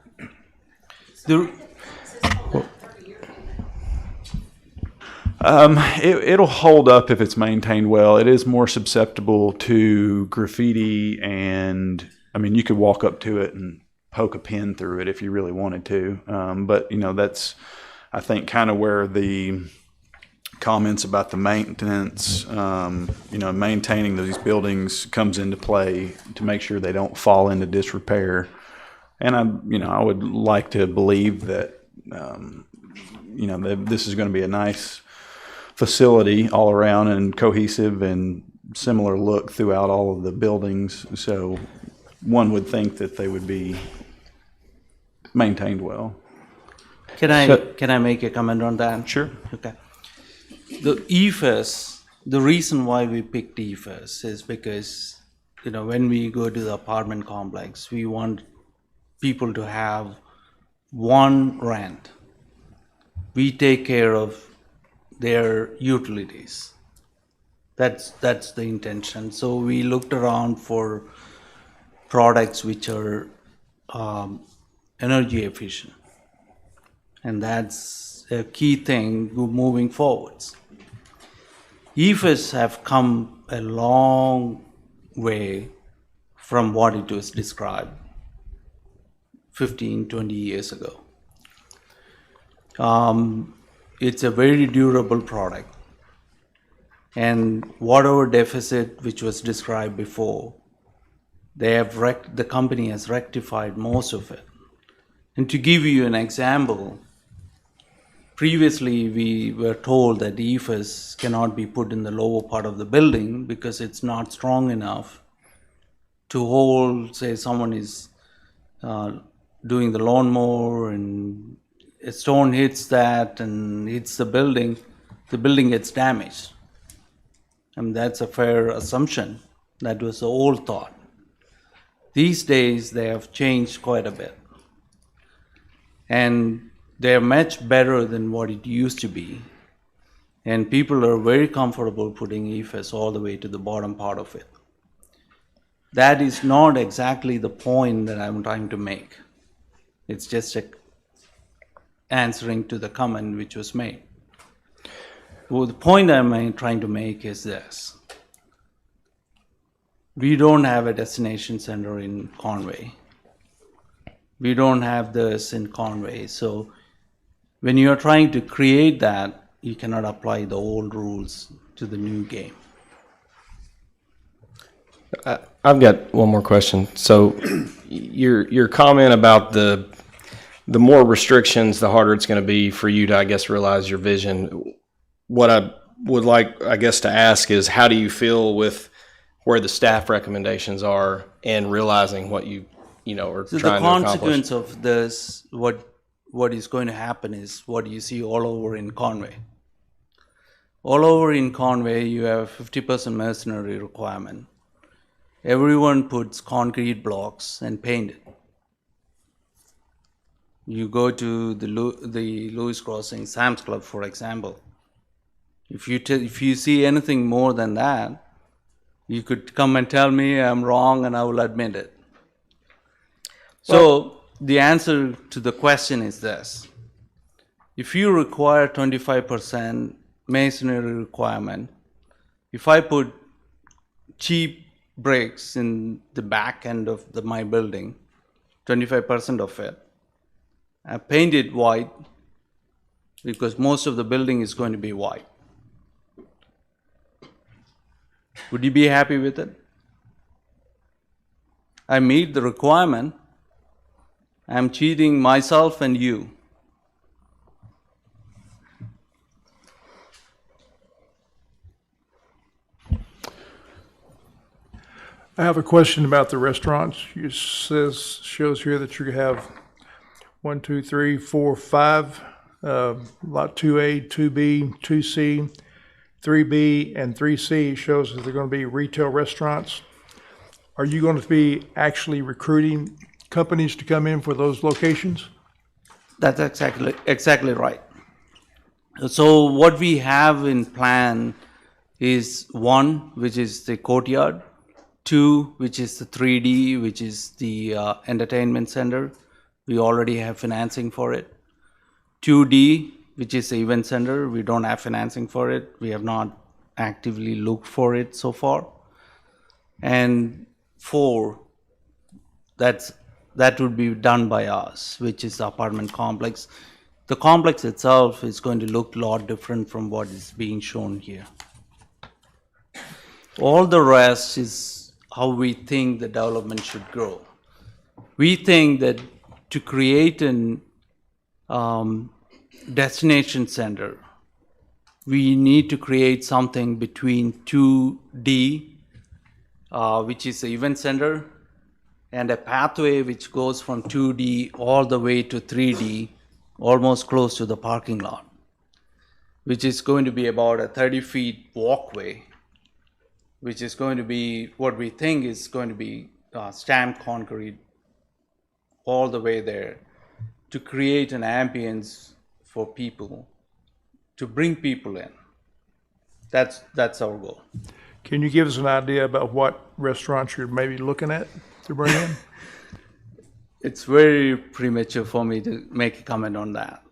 It'll hold up if it's maintained well. It is more susceptible to graffiti, and I mean, you could walk up to it and poke a pin through it if you really wanted to. But that's, I think, kind of where the comments about the maintenance, maintaining these buildings comes into play to make sure they don't fall into disrepair. And I would like to believe that, that this is going to be a nice facility all around and cohesive and similar look throughout all of the buildings. So one would think that they would be maintained well. Can I make a comment on that? Sure. Okay. The ephes, the reason why we picked ephes is because, when we go to the apartment complex, we want people to have one rent. We take care of their utilities. That's the intention. So we looked around for products which are energy efficient, and that's a key thing moving forwards. ephes have come a long way from what it was described 15, 20 years ago. It's a very durable product, and whatever deficit which was described before, the company has rectified most of it. And to give you an example, previously we were told that the ephes cannot be put in the lower part of the building because it's not strong enough to hold, say someone is doing the lawnmower and a stone hits that and hits the building gets damaged. And that's a fair assumption. That was the old thought. These days they have changed quite a bit. And they're much better than what it used to be. And people are very comfortable putting ephes all the way to the bottom part of it. That is not exactly the point that I'm trying to make. It's just answering to the comment which was made. Well, the point I'm trying to make is this. We don't have a destination center in Conway. We don't have this in Conway. So when you're trying to create that, you cannot apply the old rules to the new game. I've got one more question. So your comment about the more restrictions, the harder it's going to be for you to, I guess, realize your vision. What I would like, I guess, to ask is, how do you feel with where the staff recommendations are and realizing what you are so trying to accomplish? The consequence of this, what is going to happen is what you see all over in Conway. All over in Conway, you have 50% masonry requirement. Everyone puts concrete blocks and paint it. You go to the Lewis Crossing Sam's Club, for example. If you see anything more than that, you could come and tell me I'm wrong and I will admit it. So the answer to the question is this. If you require 25% masonry requirement, if I put cheap bricks in the back end of my building, 25% of it, I paint it white because most of the building is going to be white. Would you be happy with it? I meet the requirement. I'm cheating myself and you. I have a question about the restaurants. It shows here that you have 1, 2, 3, 4, 5, lot 2A, 2B, 2C, 3B, and 3C shows that they're going to be retail restaurants. Are you going to be actually recruiting companies to come in for those locations? That's exactly right. So what we have in plan is 1, which is the courtyard, 2, which is the 3D, which is the entertainment center. We already have financing for it. 2D, which is the event center. We don't have financing for it. We have not actively looked for it so far. And 4, that would be done by us, which is the apartment complex. The complex itself is going to look a lot different from what is being shown here. All the rest is how we think the development should grow. We think that to create an destination center, we need to create something between 2D, which is the event center, and a pathway which goes from 2D all the way to 3D, almost close to the parking lot, which is going to be about a 30-feet walkway, which is going to be what we think is going to be stamped concrete all the way there to create an ambience for people, to bring people in. That's our goal. Can you give us an idea about what restaurants you're maybe looking at to bring in? It's very premature for me to make a comment on that.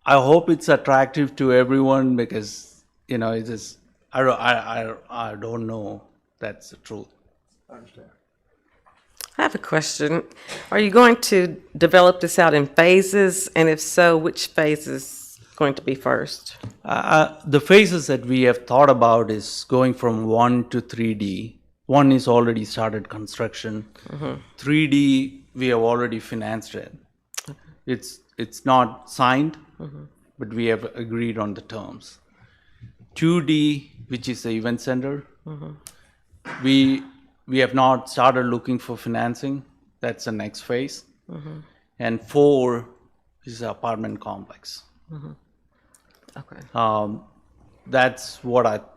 I hope it's attractive to everyone because, it is, I don't know that's the truth. I understand. I have a question. Are you going to develop this out in phases? And if so, which phase is going to be first? The phases that we have thought about is going from 1 to 3D. 1 is already started construction. 3D, we have already financed it. It's not signed, but we have agreed on the terms. 2D, which is the event center, we have not started looking for financing. That's the next phase. And 4 is the apartment complex. Okay. That's what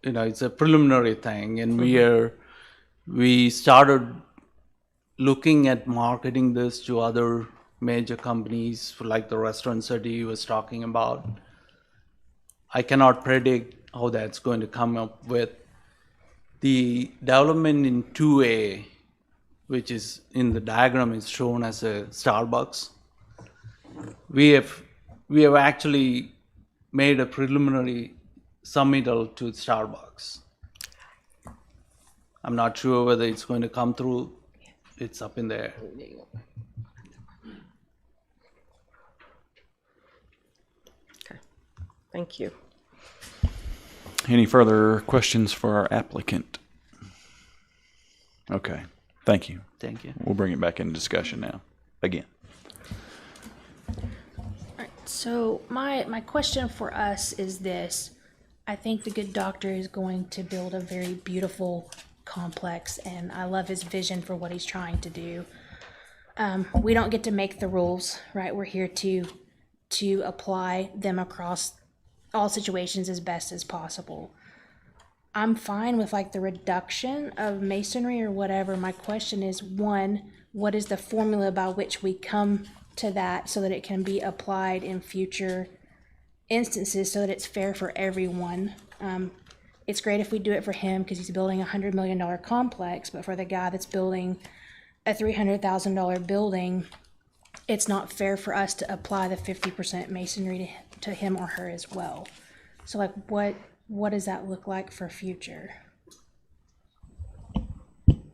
it's a preliminary thing, and we started looking at marketing this to other major companies, like the restaurant city was talking about. I cannot predict how that's going to come up with. The development in 2A, which is in the diagram, is shown as a Starbucks. We have actually made a preliminary submittal to Starbucks. I'm not sure whether it's going to come through. It's up in the air. Okay. Thank you. Any further questions for our applicant? Okay, thank you. Thank you. We'll bring it back into discussion now, again. So my question for us is this. I think the good doctor is going to build a very beautiful complex, and I love his vision for what he's trying to do. We don't get to make the rules, right? We're here to apply them across all situations as best as possible. I'm fine with like the reduction of masonry or whatever. My question is, 1, what is the formula by which we come to that so that it can be applied in future instances so that it's fair for everyone? It's great if we do it for him because he's building a $100 million complex, but for the guy that's building a $300,000 building, it's not fair for us to apply the 50% masonry to him or her as well. So like what does that look like for future?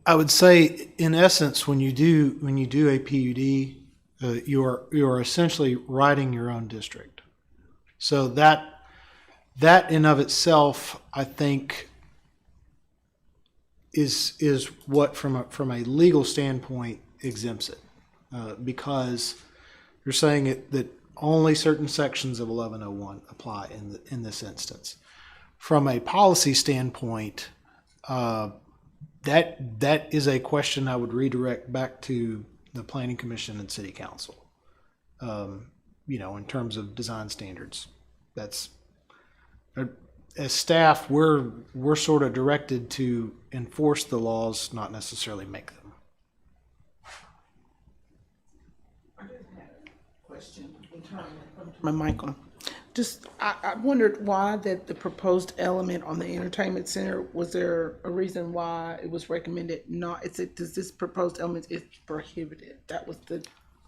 I would say, in essence, when you do a PUD, you are essentially writing your own district. So that in of itself, I think, is what from a legal standpoint exempts it, because you're saying that only certain sections of 1101 apply in this instance. from a policy standpoint, that is a question I would redirect back to the Planning Commission and City Council. In terms of design standards, that's as staff, we're sort of directed to enforce the laws, not necessarily make them. Question. My mic on. Just, I wondered why that the proposed element on the entertainment center, was there a reason why it was recommended not, does this proposed element is prohibited? That was the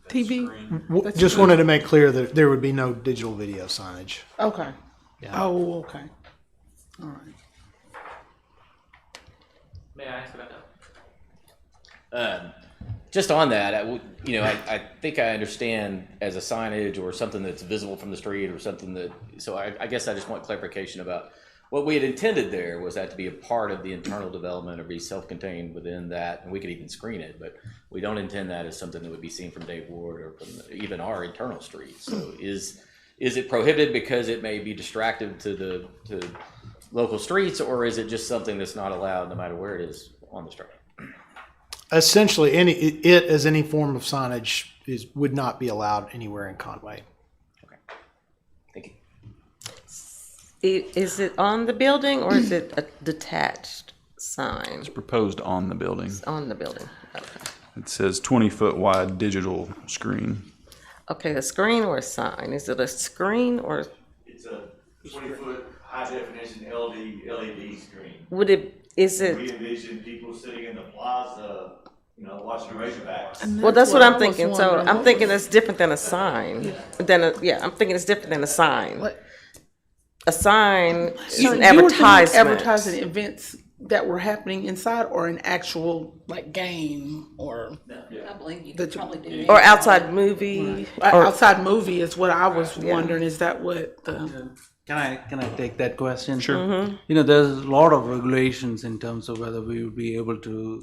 TV? Just wanted to make clear that there would be no digital video signage. Okay. Yeah. Oh, okay. All right. May I ask about that? Just on that, I think I understand as a signage or something that's visible from the street or something that, so I guess I just want clarification about what we had intended there was that to be a part of the internal development or be self-contained within that, and we could even screen it, but we don't intend that as something that would be seen from Dave Ward or from even our internal streets. So is it prohibited because it may be distractive to local streets, or is it just something that's not allowed no matter where it is on the street? Essentially, any form of signage would not be allowed anywhere in Conway. Okay, thank you. Is it on the building or is it a detached sign? It's proposed on the building. It's on the building, okay. It says 20-foot wide digital screen. Okay, a screen or a sign? Is it a screen or? It's a 20-foot high definition LED screen. Is it? We envision people sitting in the plaza, watching the Razorbacks. Well, that's what I'm thinking. So I'm thinking it's different than a sign. I'm thinking it's different than a sign. What? A sign is So an you were advertisement. advertising events that were happening inside, or an actual game, or I believe you could probably do Or outside movie. Or, outside movie is what I was wondering. Is that what the? Can I take that question? Sure. Mm-hmm. There's a lot of regulations in terms of whether we would be able to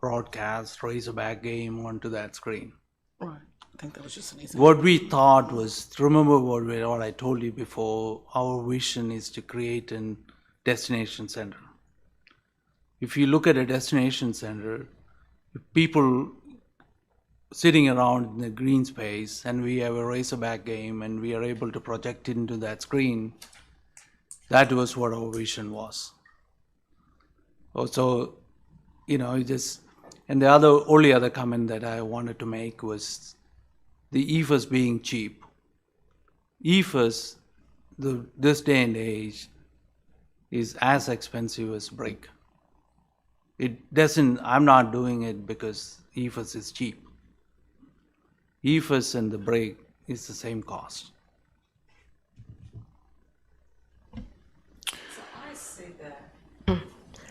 broadcast Razorback game onto that screen. Right. I think that was just an example. What we thought was, remember what I told you before, our vision is to create a destination center. If you look at a destination center, people sitting around in the green space and we have a Razorback game and we are able to project it into that screen, that was what our vision was. Also, and the only other comment that I wanted to make was the EFS being cheap. EFS, this day and age, is as expensive as brick. I'm not doing it because EFS is cheap. EFS and the brick is the same cost.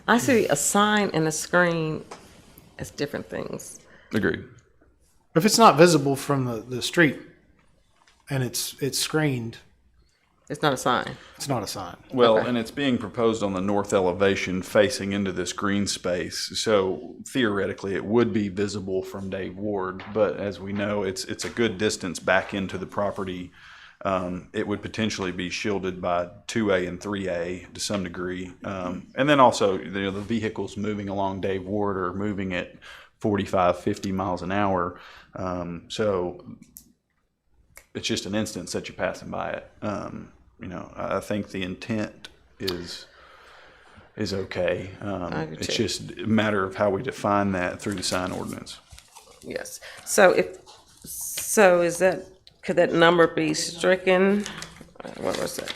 I see a sign and a screen as different things. Agreed. If it's not visible from the street and it's screened, It's not a sign. it's not a sign. Well, and it's being proposed on the north elevation facing into this green space. So theoretically, it would be visible from Dave Ward, but as we know, it's a good distance back into the property. It would potentially be shielded by 2A and 3A to some degree. And then also, the vehicles moving along Dave Ward are moving at 45, 50 miles an hour. So it's just an instance that you're passing by it. I think the intent is okay. It's just a matter of how we define that through the sign ordinance. Yes. So could that number be stricken? What was that?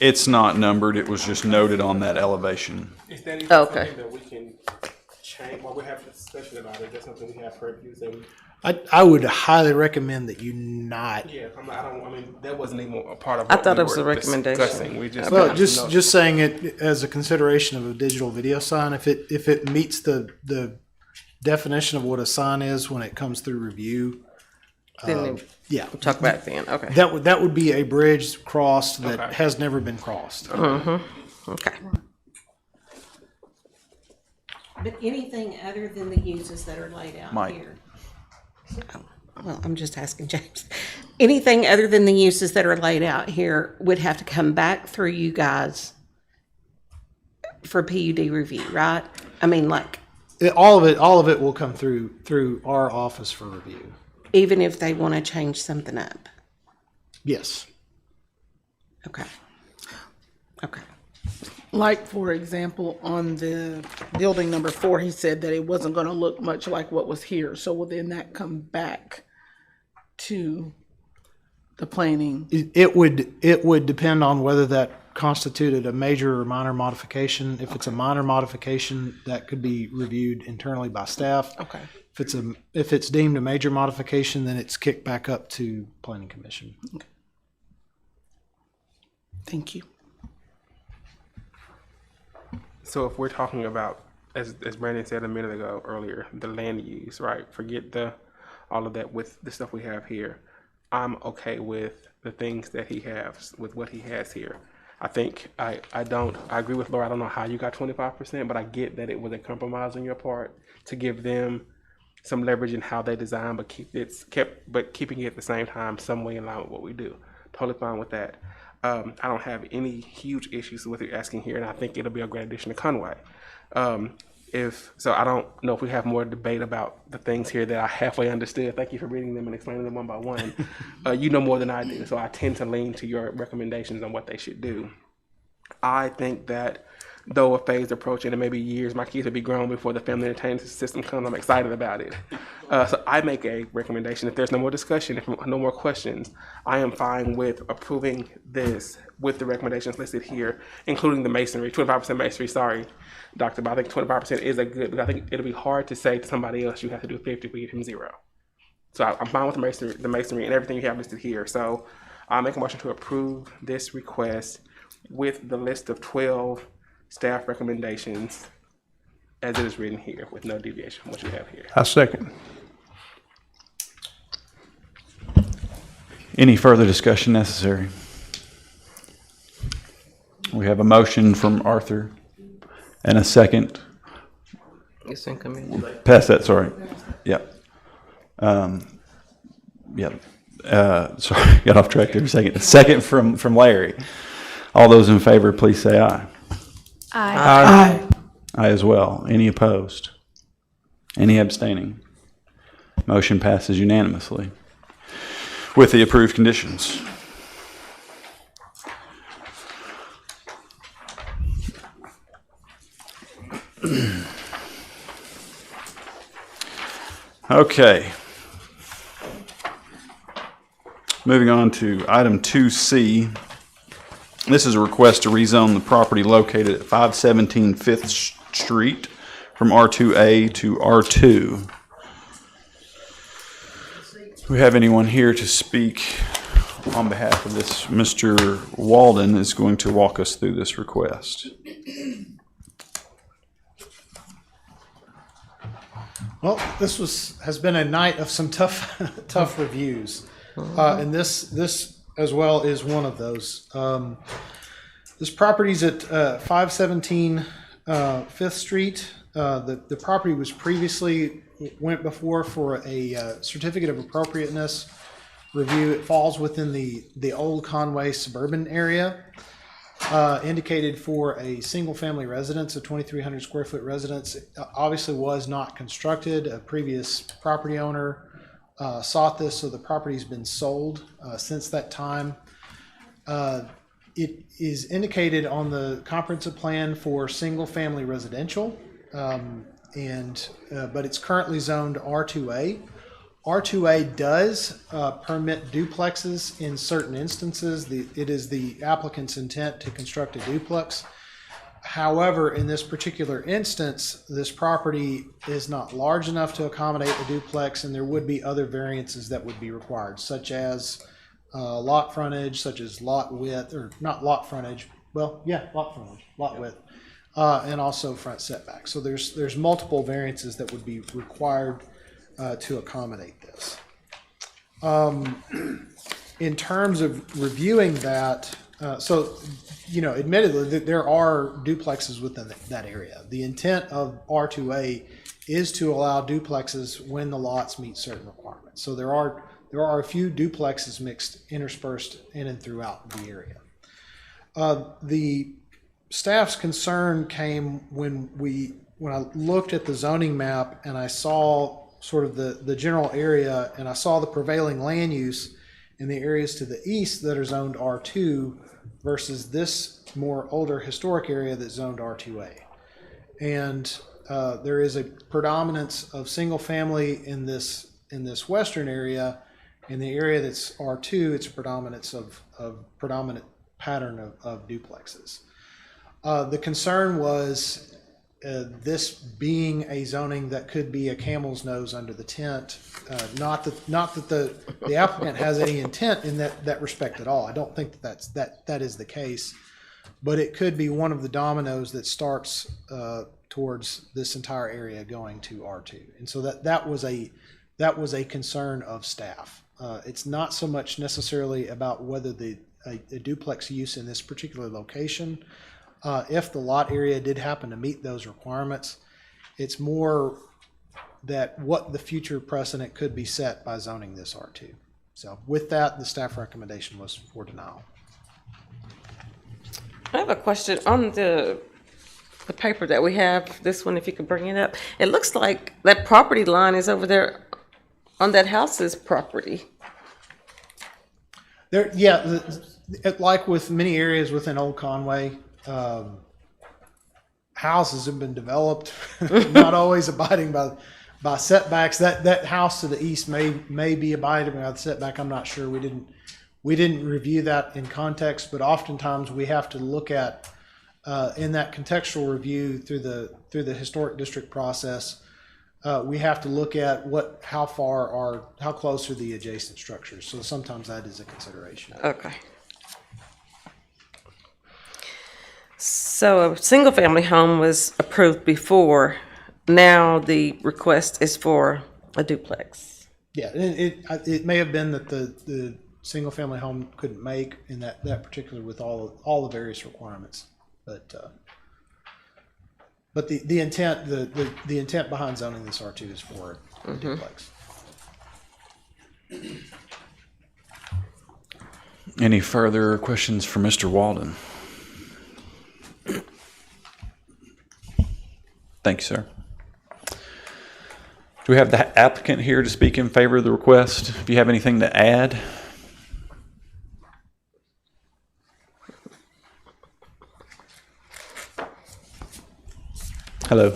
It's not numbered. It was just noted on that elevation. Is that even Okay. something that we can change while we're having a discussion about it? That's something we have purviews that we. I would highly recommend that you not. Yeah, that wasn't even a part of. I what thought we it was were a recommendation. discussing. We just. Well, just saying it as a consideration of a digital video sign, if it meets the definition of what a sign is when it comes through review. Then Yeah, we'll talk about it then. Okay. that would be a bridge crossed that has never been crossed. Okay. But anything other than the uses that are laid out Mike. here? well, I'm just asking James. Anything other than the uses that are laid out here would have to come back through you guys for PUD review, right? I mean, like, All of it will come through our office for review. even if they want to change something up? Yes. Okay. Okay. Like, for example, on the building number 4, he said that it wasn't gonna look much like what was here, so will then that come back to the planning? It would depend on whether that constituted a major or minor modification. If it's a minor modification, that could be reviewed internally by staff. Okay. If it's deemed a major modification, then it's kicked back up to Planning Commission. Okay. Thank you. So if we're talking about, as Brandon said a minute ago earlier, the land use, right? Forget all of that with the stuff we have here. I'm okay with the things that he has, with what he has here. I think I agree with Laura. I don't know how you got 25%, but I get that it was a compromise on your part to give them some leverage in how they design, but keeping it at the same time some way in line with what we do. Totally fine with that. I don't have any huge issues with what you're asking here, and I think it'll be a great addition to Conway. I don't know if we have more debate about the things here that I halfway understood. Thank you for reading them and explaining them one by one. You know more than I do, so I tend to lean to your recommendations on what they should do. I think that though a phased approach and it may be years, my kids will be grown before the family entertainment system comes. I'm excited about it. So I make a recommendation. If there's no more discussion, if no more questions, I am fine with approving this with the recommendations listed here, including the masonry, 25% masonry, sorry, Doctor, but I think 25% is a good, because I think it'll be hard to say to somebody else you have to do 50 if we give him 0. So I'm fine with the masonry and everything you have listed here. So I'll make a motion to approve this request with the list of 12 staff recommendations as it is written here, with no deviation from what you have here. I second. Any further discussion necessary? We have a motion from Arthur and a second. It's in committee. Pass that, sorry. Yep. Yep. Sorry, got off track there for a second. A second from Larry. All those in favor, please say aye. Aye. Aye as well. Any opposed? Any abstaining? Motion passes unanimously with the approved conditions. Okay. Moving on to item 2C. This is a request to rezone the property located at 517 5th Street from R2A to R2. Do we have anyone here to speak on behalf of this? Mr. Walden is going to walk us through this request. Well, this has been a night of some tough reviews, and this as well is one of those. This property's at 517 5th Street. The property was previously went before for a certificate of appropriateness review. It falls within the old Conway suburban area. Indicated for a single-family residence, a 2,300 square foot residence. It obviously was not constructed. A previous property owner sought this, so the property's been sold since that time. It is indicated on the comprehensive plan for single-family residential, but it's currently zoned R2A. R2A does permit duplexes in certain instances. It is the applicant's intent to construct a duplex. However, in this particular instance, this property is not large enough to accommodate a duplex, and there would be other variances that would be required, such as lot frontage, such as lot width, or not lot frontage, well, yeah, lot frontage, lot width, and also front setback. So there's multiple variances that would be required to accommodate this. In terms of reviewing that, admittedly, there are duplexes within that area. The intent of R2A is to allow duplexes when the lots meet certain requirements. requirements. So there are a few duplexes interspersed in and throughout the area. The staff's concern came when I looked at the zoning map and I saw sort of the general area, and I saw the prevailing land use in the areas to the east that are zoned R2 versus this more older historic area that's zoned R2a. And there is a predominance of single family in this western area. In the area that's R2, it's a predominance of predominant pattern of duplexes. The concern was this being a zoning that could be a camel's nose under the tent. Not that the applicant has any intent in that respect at all. I don't think that is the case, but it could be one of the dominoes that starts towards this entire area going to R2. And so that was a concern of staff. It's not so much necessarily about whether a duplex use in this particular location, if the lot area did happen to meet those requirements, it's more that what the future precedent could be set by zoning this R2. So with that, the staff recommendation was for denial. I have a question on the paper that we have, this one, if you could bring it up. It looks like that property line is over there on that house's property. Like with many areas within Old Conway, houses have been developed, not always abiding by setbacks. That house to the east may be abiding by the setback. I'm not sure. We didn't review that in context, but oftentimes we have to look at in that contextual review through the historic district process. We have to look at how close are the adjacent structures. So sometimes that is a consideration. Okay. So a single-family home was approved before. Now the request is for a duplex. Yeah, it may have been that the single-family home couldn't make in that particular with all the various requirements, but the intent behind zoning this R2 is for a duplex. Any further questions for Mr. Walden? Thank you, sir. Do we have the applicant here to speak in favor of the request? If you have anything to add? Hello.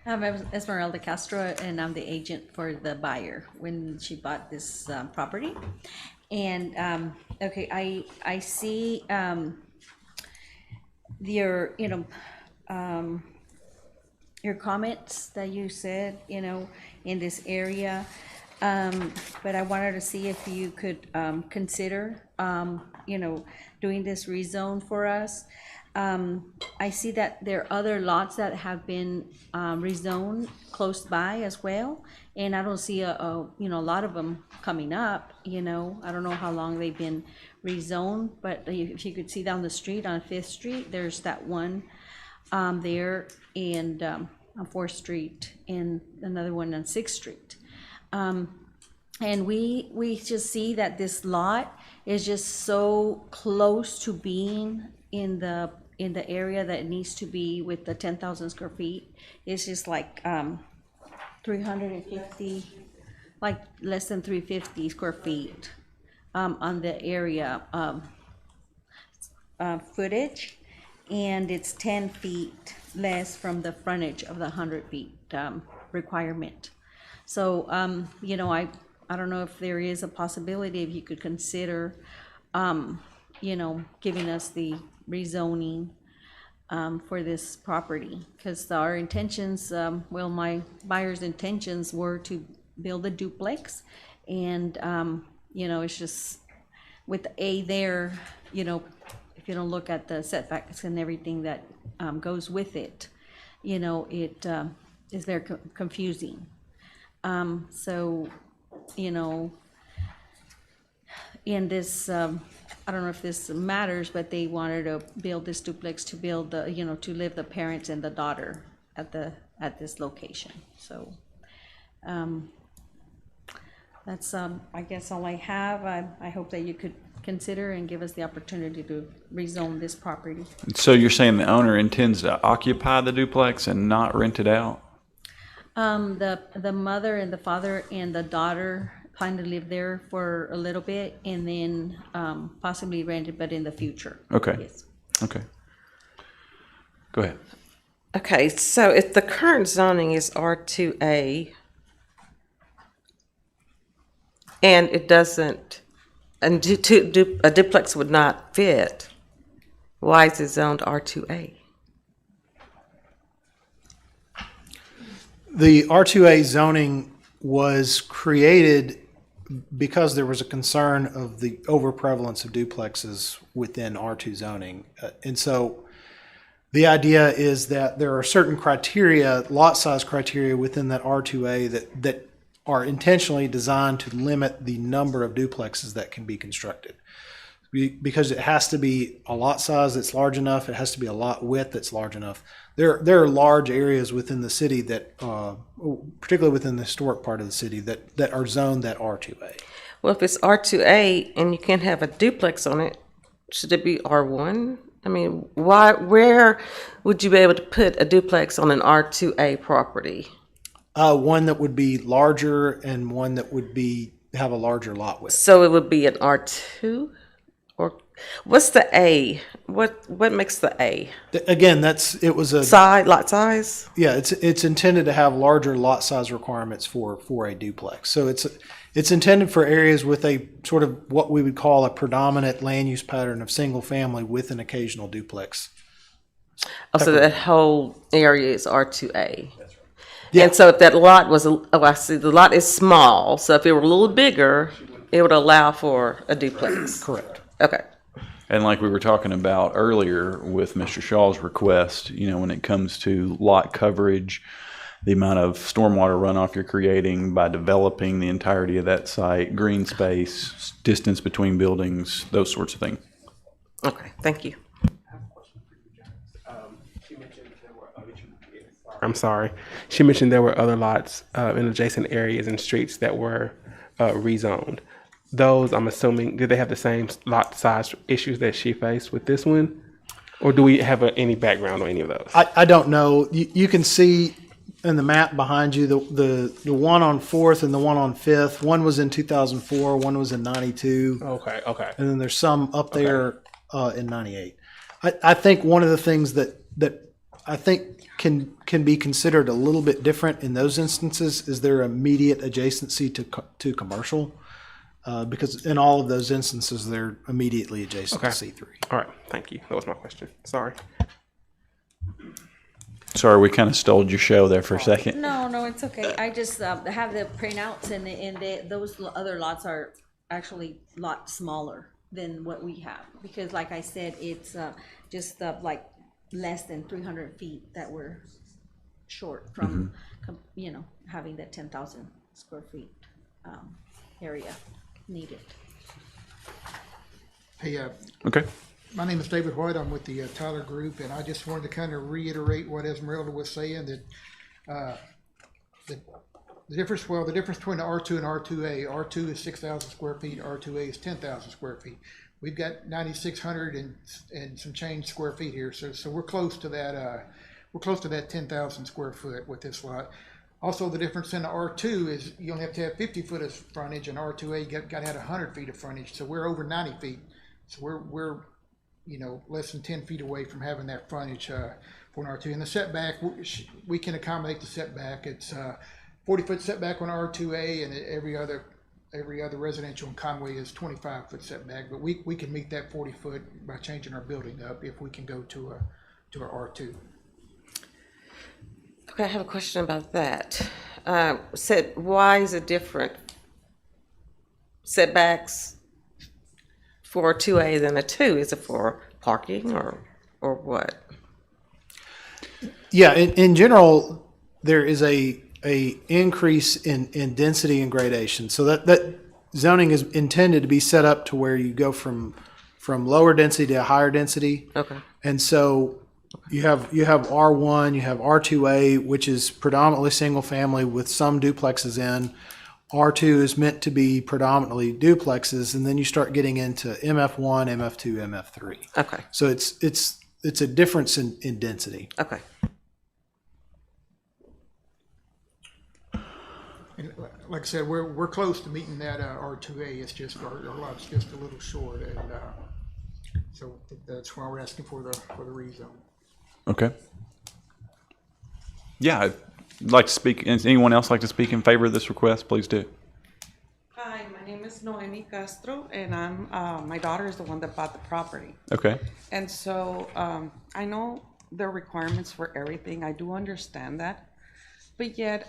I'm Esmeralda Castro, and I'm the agent for the buyer when she bought this property. And okay, I see your comments that you said, in this area, but I wanted to see if you could consider, doing this rezone for us. I see that there are other lots that have been rezoned close by as well, and I don't see a lot of them coming up. I don't know how long they've been rezoned, but if you could see down the street on 5th Street, there's that one there, and on 4th Street, and another one on 6th Street. And we just see that this lot is just so close to being in the area that it needs to be with the 10,000 square feet. It's just like 350, like less than 350 square feet on the area footage, and it's 10 feet less from the frontage of the 100 feet requirement. So I don't know if there is a possibility if you could consider giving us the rezoning for this property, because our intentions, my buyer's intentions were to build a duplex, and it's just with A there, if you don't look at the setbacks and everything that goes with it, it is very confusing. So in this, I don't know if this matters, but they wanted to build this duplex to build to live the parents and the daughter at this location. So That's, I guess, all I have. I hope that you could consider and give us the opportunity to rezone this property. So you're saying the owner intends to occupy the duplex and not rent it out? The mother and the father and the daughter plan to live there for a little bit and then possibly rent it, but in the future. Okay. Yes. Okay. Go ahead. Okay, so if the current zoning is R2A and it doesn't, and a duplex would not fit, why is it zoned R2A? The R2A zoning was created because there was a concern of the overprevalence of duplexes within R2 zoning. And so the idea is that there are certain criteria, lot size criteria within that R2A that are intentionally designed to limit the number of duplexes that can be constructed. Because it has to be a lot size that's large enough, it has to be a lot width that's large enough. There are large areas within the city that, particularly within the historic part of the city, that are zoned that R2A. Well, if it's R2A and you can't have a duplex on it, should it be R1? I mean, where would you be able to put a duplex on an R2A property? One that would be larger and one that would have a larger lot width. So it would be an R2? Or what's the A? What makes the A? Again, it was a lot size? Yeah, it's intended to have larger lot size requirements for a duplex. So it's intended for areas with a sort of what we would call a predominant land use pattern of single family with an occasional duplex. Oh, so that whole area is R2A. That's right. Yeah. And so if that lot was, I see, the lot is small, so if it were a little bigger, it would allow for a duplex. Correct. Okay. And like we were talking about earlier with Mr. Shaw's request, when it comes to lot coverage, the amount of stormwater runoff you're creating by developing the entirety of that site, green space, distance between buildings, those sorts of things. Okay, thank you. I'm sorry. She mentioned there were other lots in adjacent areas and streets that were rezoned. Those, I'm assuming, did they have the same lot size issues that she faced with this one? Or do we have any background on any of those? I don't know. You can see in the map behind you, the one on 4th and the one on 5th. One was in 2004, one was in 92. Okay. And then there's some up there in 98. I think one of the things that I think can be considered a little bit different in those instances is their immediate adjacency to commercial. Because in all of those instances, they're immediately adjacent to C3. All right, thank you. That was my question. Sorry. Sorry, we kind of stole your show there for a second. No, it's okay. I just have the printouts and those other lots are actually a lot smaller than what we have. Because like I said, it's just like less than 300 feet that we're short from, having that 10,000 square feet area needed. Hey, Okay. my name is David White. I'm with the Tyler Group, and I just wanted to kind of reiterate what Esmeralda was saying, that the difference between the R2 and R2A, R2 is 6,000 square feet, R2A is 10,000 square feet. We've got 9,600 and some change square feet here, so we're close to that. We're close to that 10,000 square foot with this lot. Also, the difference in the R2 is you only have to have 50 foot of frontage, and R2A you got to have 100 feet of frontage. So we're over 90 feet. So we're less than 10 feet away from having that frontage for an R2. And the setback, we can accommodate the setback. It's 40-foot setback on R2A, and every other residential in Conway is 25-foot setback. But we can meet that 40-foot by changing our building up if we can go to our R2. Okay, I have a question about that. Why is it different setbacks for a 2A than a 2? Is it for parking or what? Yeah, in general, there is a increase in density and gradation. So that zoning is intended to be set up to where you go from lower density to higher density. Okay. And so You have R1, you have R2A, which is predominantly single family with some duplexes in. R2 is meant to be predominantly duplexes, and then you start getting into MF1, MF2, MF3. Okay, So it's a difference in density. okay. And like I said, we're close to meeting that R2A. It's just our lot's just a little short, and so that's why we're asking for the rezone. Okay. Yeah, I'd like to speak. Anyone else like to speak in favor of this request? Please do. Hi, my name is Noemi Castro, and my daughter is the one that bought the property. Okay. And so I know the requirements for everything. I do understand that. But yet,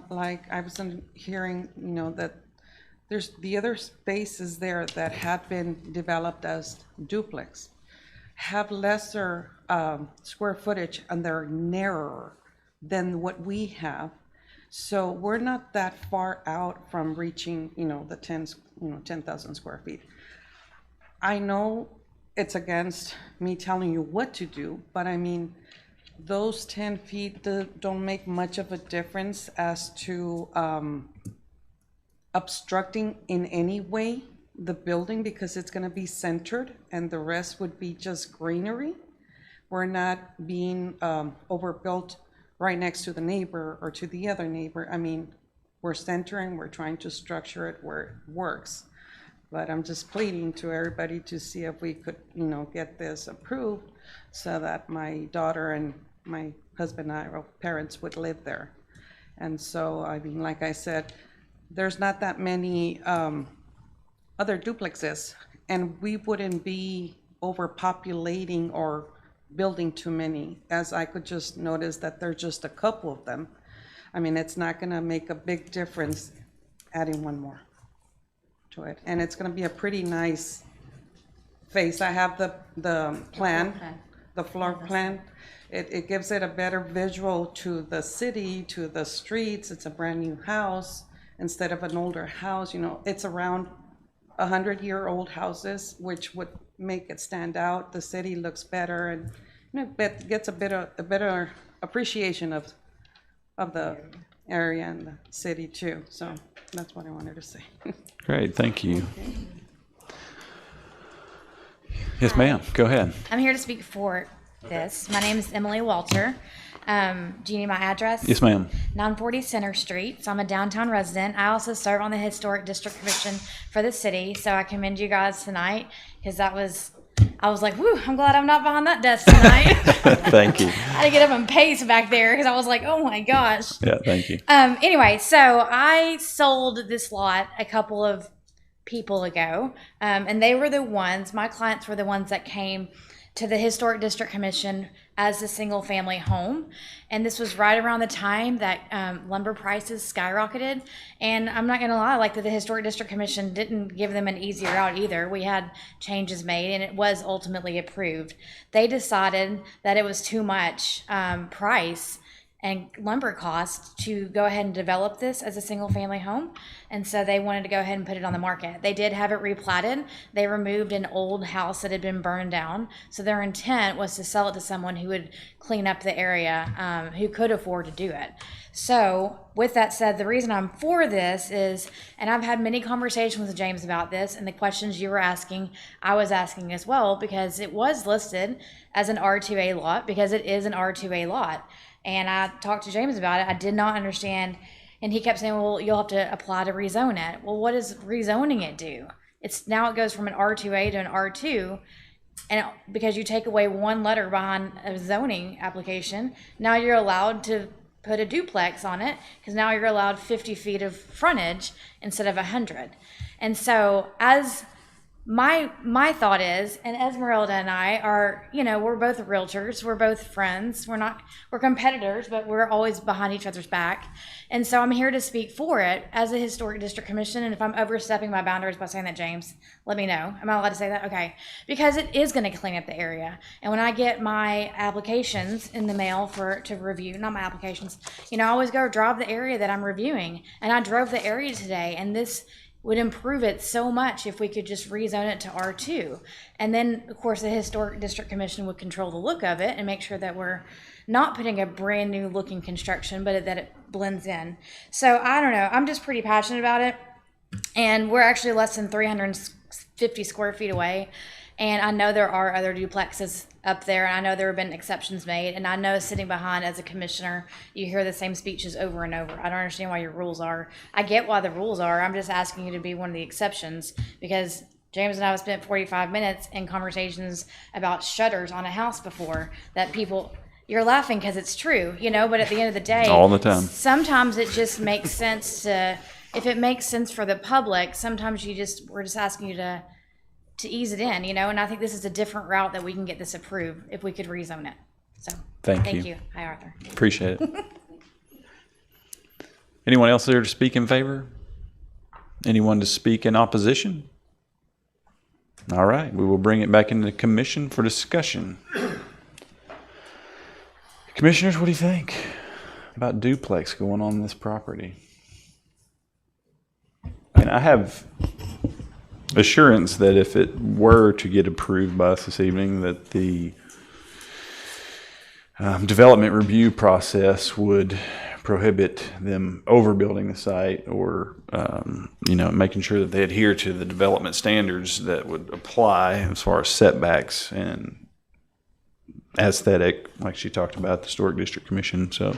like I was hearing, that there's the other spaces there that have been developed as duplex, have lesser square footage, and they're narrower than what we have. So we're not that far out from reaching, the 10,000 square feet. I know it's against me telling you what to do, but I mean, those 10 feet don't make much of a difference as to obstructing in any way the building, because it's going to be centered and the rest would be just greenery. We're not being overbuilt right next to the neighbor or to the other neighbor. I mean, we're centering, we're trying to structure it where it works. But I'm just pleading to everybody to see if we could, get this approved so that my daughter and my husband and I, our parents, would live there. And so, I mean, like I said, there's not that many other duplexes, and we wouldn't be overpopulating or building too many, as I could just notice that there's just a couple of them. I mean, it's not gonna make a big difference adding one more to it. And it's gonna be a pretty nice face. I have the plan, the floor plan. It gives it a better visual to the city, to the streets. It's a brand new house instead of an older house. It's around 100-year-old houses, which would make it stand out. The city looks better, and gets a better appreciation of the area and the city too. So that's what I wanted to say. Great, thank you. Yes, ma'am. Go ahead. I'm here to speak for this. My name is Emily Walter. Do you need my address? Yes, ma'am. 940 Center Street. So I'm a downtown resident. I also serve on the Historic District Commission for the city. So I commend you guys tonight, because I was like, whoo, I'm glad I'm not behind that desk tonight. Thank you. I had to get up and pace back there because I was like, oh my gosh. Yeah, thank you. Anyway, so I sold this lot a couple of people ago, and they were the ones, my clients were the ones that came to the Historic District Commission as a single family home. And this was right around the time that lumber prices skyrocketed. And I'm not gonna lie, like the Historic District Commission didn't give them an easy route either. We had changes made and it was ultimately approved. They decided that it was too much price and lumber costs to go ahead and develop this as a single family home. And so they wanted to go ahead and put it on the market. They did have it replatted. They removed an old house that had been burned down. So their intent was to sell it to someone who would clean up the area, who could afford to do it. So with that said, the reason I'm for this is, and I've had many conversations with James about this, and the questions you were asking, I was asking as well, because it was listed as an R2A lot, because it is an R2A lot. And I talked to James about it. I did not understand. And he kept saying, well, you'll have to apply to rezone it. Well, what does rezoning it do? Now it goes from an R2A to an R2. And because you take away one letter behind a zoning application, now you're allowed to put a duplex on it, because now you're allowed 50 feet of frontage instead of 100. And so as my thought is, and Esmeralda and I are, we're both realtors, we're both friends, we're competitors, but we're always behind each other's back. And so I'm here to speak for it as a Historic District Commission. And if I'm overstepping my boundaries by saying that, James, let me know. Am I allowed to say that? Okay. Because it is going to clean up the area. And when I get my applications in the mail to review, not my applications, I always go drive the area that I'm reviewing. And I drove the area today, and this would improve it so much if we could just rezone it to R2. And then, of course, the Historic District Commission would control the look of it and make sure that we're not putting a brand new looking construction, but that it blends in. So I don't know, I'm just pretty passionate about it. And we're actually less than 350 square feet away. And I know there are other duplexes up there, and I know there have been exceptions made. And I know sitting behind as a commissioner, you hear the same speeches over and over. I don't understand why your rules are. I get why the rules are. I'm just asking you to be one of the exceptions, because James and I have spent 45 minutes in conversations about shutters on a house before that people, you're laughing because it's true, you know, but at the end of the day, All the time. Sometimes it just makes sense to, if it makes sense for the public, sometimes we're just asking you to ease it in, you know, and I think this is a different route that we can get this approved if we could rezone it. So Thank you. Hi, Arthur. Appreciate it. Anyone else there to speak in favor? Anyone to speak in opposition? All right, we will bring it back into the commission for discussion. Commissioners, what do you think about duplex going on this property? And I have assurance that if it were to get approved by us this evening, that the development review process would prohibit them overbuilding the site, or making sure that they adhere to the development standards that would apply as far as setbacks and aesthetic, like she talked about, the Historic District Commission. So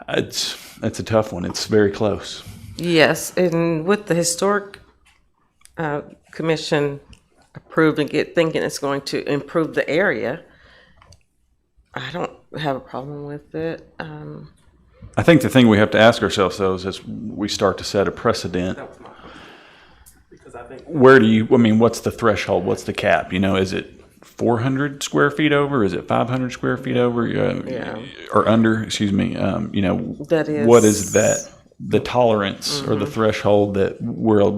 it's a tough one. It's very close. Yes, and with the Historic Commission approving it, thinking it's going to improve the area, I don't have a problem with it. I think the thing we have to ask ourselves, though, is as we start to set a precedent, Because I think what's the threshold? What's the cap? Is it 400 square feet over? Is it 500 square feet over? Or under? Excuse me. That is, what is that? The tolerance or the threshold that we're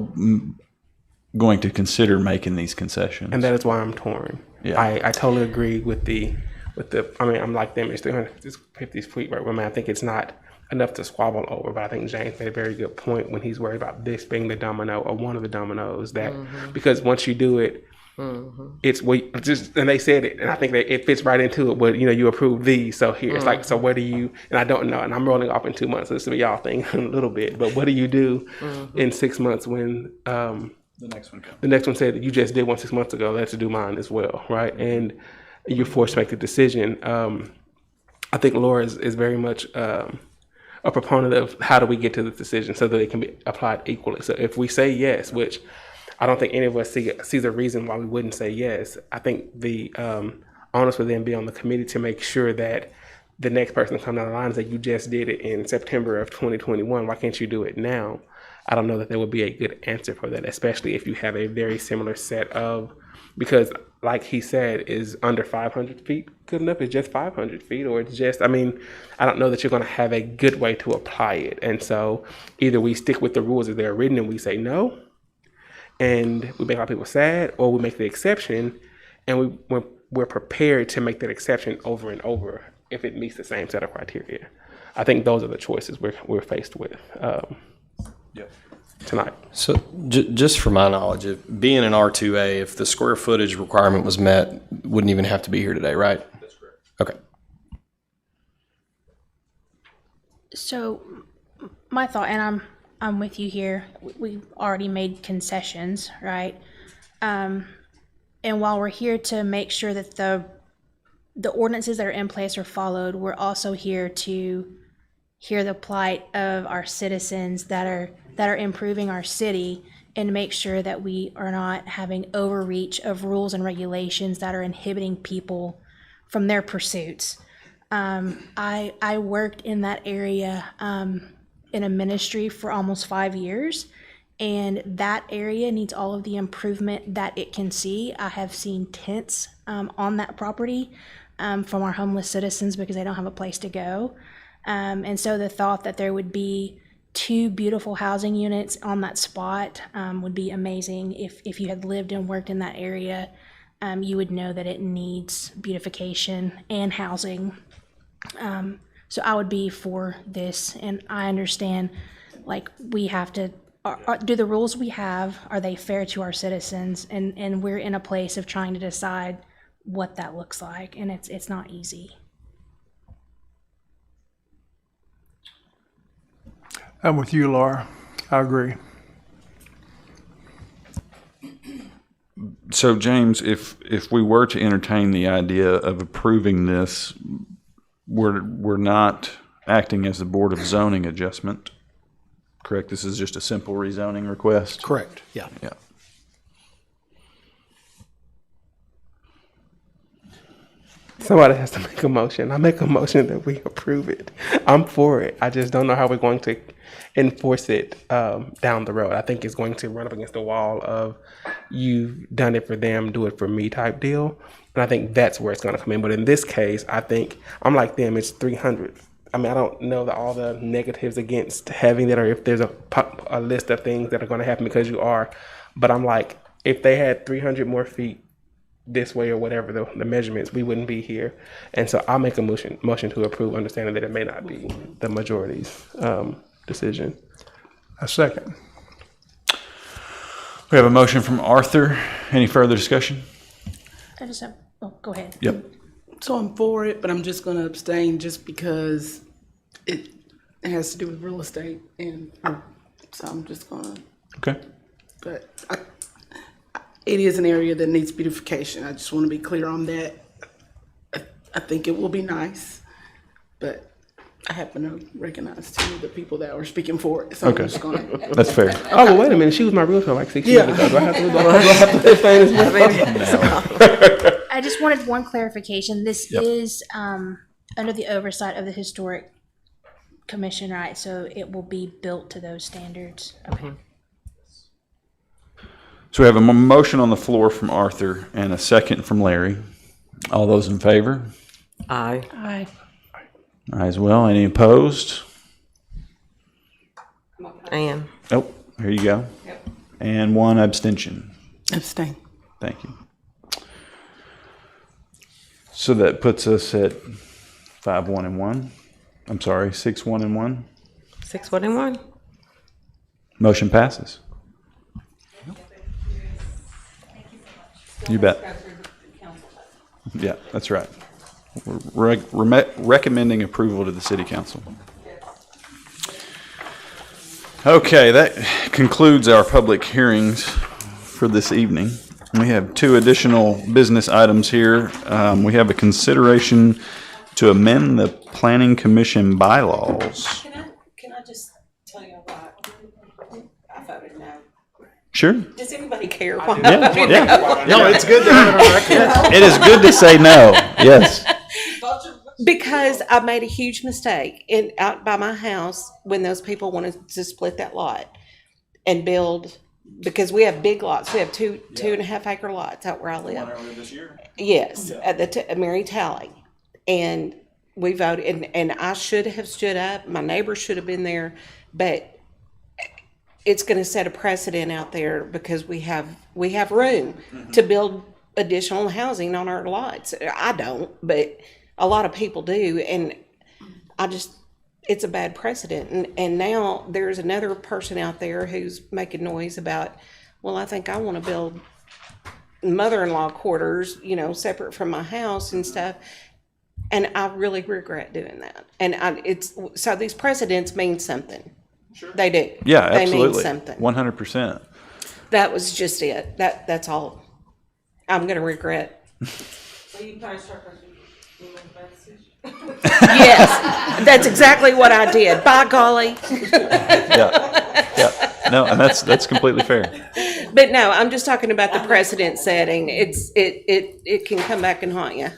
going to consider making these concessions. And that is why I'm torn. Yeah. I totally agree with the. I'm like them. It's 350 feet, right? I think it's not enough to squabble over, but I think James made a very good point when he's worried about this being the domino or one of the dominoes that because once you do it, it's and they said it, and I think that it fits right into it. But you approve these, so here it's like, so what do you? And I don't know, and I'm rolling off in 2 months. So this will be y'all thing a little bit, but what do you do in 6 months when the next one comes? The next one said that you just did one 6 months ago. Let's do mine as well, right? And you're forced to make the decision. I think Laura is very much a proponent of how do we get to the decision so that it can be applied equally. So if we say yes, which I don't think any of us sees a reason why we wouldn't say yes, I think the onus would then be on the committee to make sure that the next person comes down the line and say, you just did it in September of 2021, why can't you do it now? I don't know that there would be a good answer for that, especially if you have a very similar set of, because like he said, is under 500 feet good enough? It's just 500 feet, or it's just, I don't know that you're going to have a good way to apply it. And so either we stick with the rules as they're written and we say no, and we make a lot of people sad, or we make the exception and we're prepared to make that exception over and over if it meets the same set of criteria. I think those are the choices we're faced with tonight. So just for my knowledge, if being an R2A, if the square footage requirement was met, wouldn't even have to be here today, right? That's correct. Okay. So my thought, and I'm with you here, we've already made concessions, right? And while we're here to make sure that the ordinances that are in place are followed, we're also here to hear the plight of our citizens that are improving our city, and make sure that we are not having overreach of rules and regulations that are inhibiting people from their pursuits. I worked in that area in a ministry for almost 5 years, and that area needs all of the improvement that it can see. I have seen tents on that property from our homeless citizens because they don't have a place to go. And so the thought that there would be 2 beautiful housing units on that spot would be amazing. If you had lived and worked in that area, you would know that it needs beautification and housing. So I would be for this, and I understand, like, we have to do the rules we have, are they fair to our citizens? And we're in a place of trying to decide what that looks like, and it's not easy. I'm with you, Laura. I agree. So James, if we were to entertain the idea of approving this, we're not acting as the Board of Zoning Adjustment, correct? This is just a simple rezoning request? Correct, yeah. Yeah. Somebody has to make a motion. I make a motion that we approve it. I'm for it. I just don't know how we're going to enforce it down the road. I think it's going to run up against the wall of you've done it for them, do it for me type deal. And I think that's where it's going to come in. But in this case, I think I'm like them. It's 300. I mean, I don't know all the negatives against having that, or if there's a list of things that are going to happen because you are. But I'm like, if they had 300 more feet this way or whatever the measurements, we wouldn't be here. And so I'll make a motion to approve, understanding that it may not be the majority's decision. A second. We have a motion from Arthur. Any further discussion? I just have, go ahead. Yep. So I'm for it, but I'm just going to abstain just because it has to do with real estate, and so I'm just going to. Okay. But it is an area that needs beautification. I just want to be clear on that. I think it will be nice, but I happen to recognize too the people that were speaking for it. So Okay. I'm just going to. That's fair. Oh, well, wait a minute. She was my realtor like 6 years ago. Do I have to abstain as well? I just wanted one clarification. This is under the oversight of the Historic Commission, right? So it will be built to those standards. Okay. So we have a motion on the floor from Arthur and a second from Larry. All those in favor? Aye. Aye. Aye as well. Any opposed? Ann. Oh, here you go. Yep. And one abstention. Abstain. Thank you. So that puts us at 5-1-1. I'm sorry, 6-1-1. 6-1-1. Motion passes. You bet. Yeah, that's right. We're recommending approval to the City Council. Okay, that concludes our public hearings for this evening. We have two additional business items here. We have a consideration to amend the Planning Commission bylaws. Can I just tell you why I voted no? Sure. Does anybody care? Yeah. No, it's good to have it on record. It is good to say no. Yes. Because I made a huge mistake out by my house when those people wanted to split that lot and build, because we have big lots. We have two 2.5 acre lots out where I live. Earlier this year? Yes, at the Mary Talley. And we voted, and I should have stood up. My neighbor should have been there, but it's going to set a precedent out there because we have room to build additional housing on our lots. I don't, but a lot of people do, and it's a bad precedent. And now there's another person out there who's making noise about, well, I think I want to build mother-in-law quarters, separate from my house and stuff. And I really regret doing that. And so these precedents mean something. Sure. They do. Yeah, they absolutely. mean something. 100%. That was just it. That's all. I'm going to regret. So you probably start Yes, that's exactly what I did. By golly. Yeah. No, and that's completely fair. But no, I'm just talking about the precedent setting. It can come back and haunt you.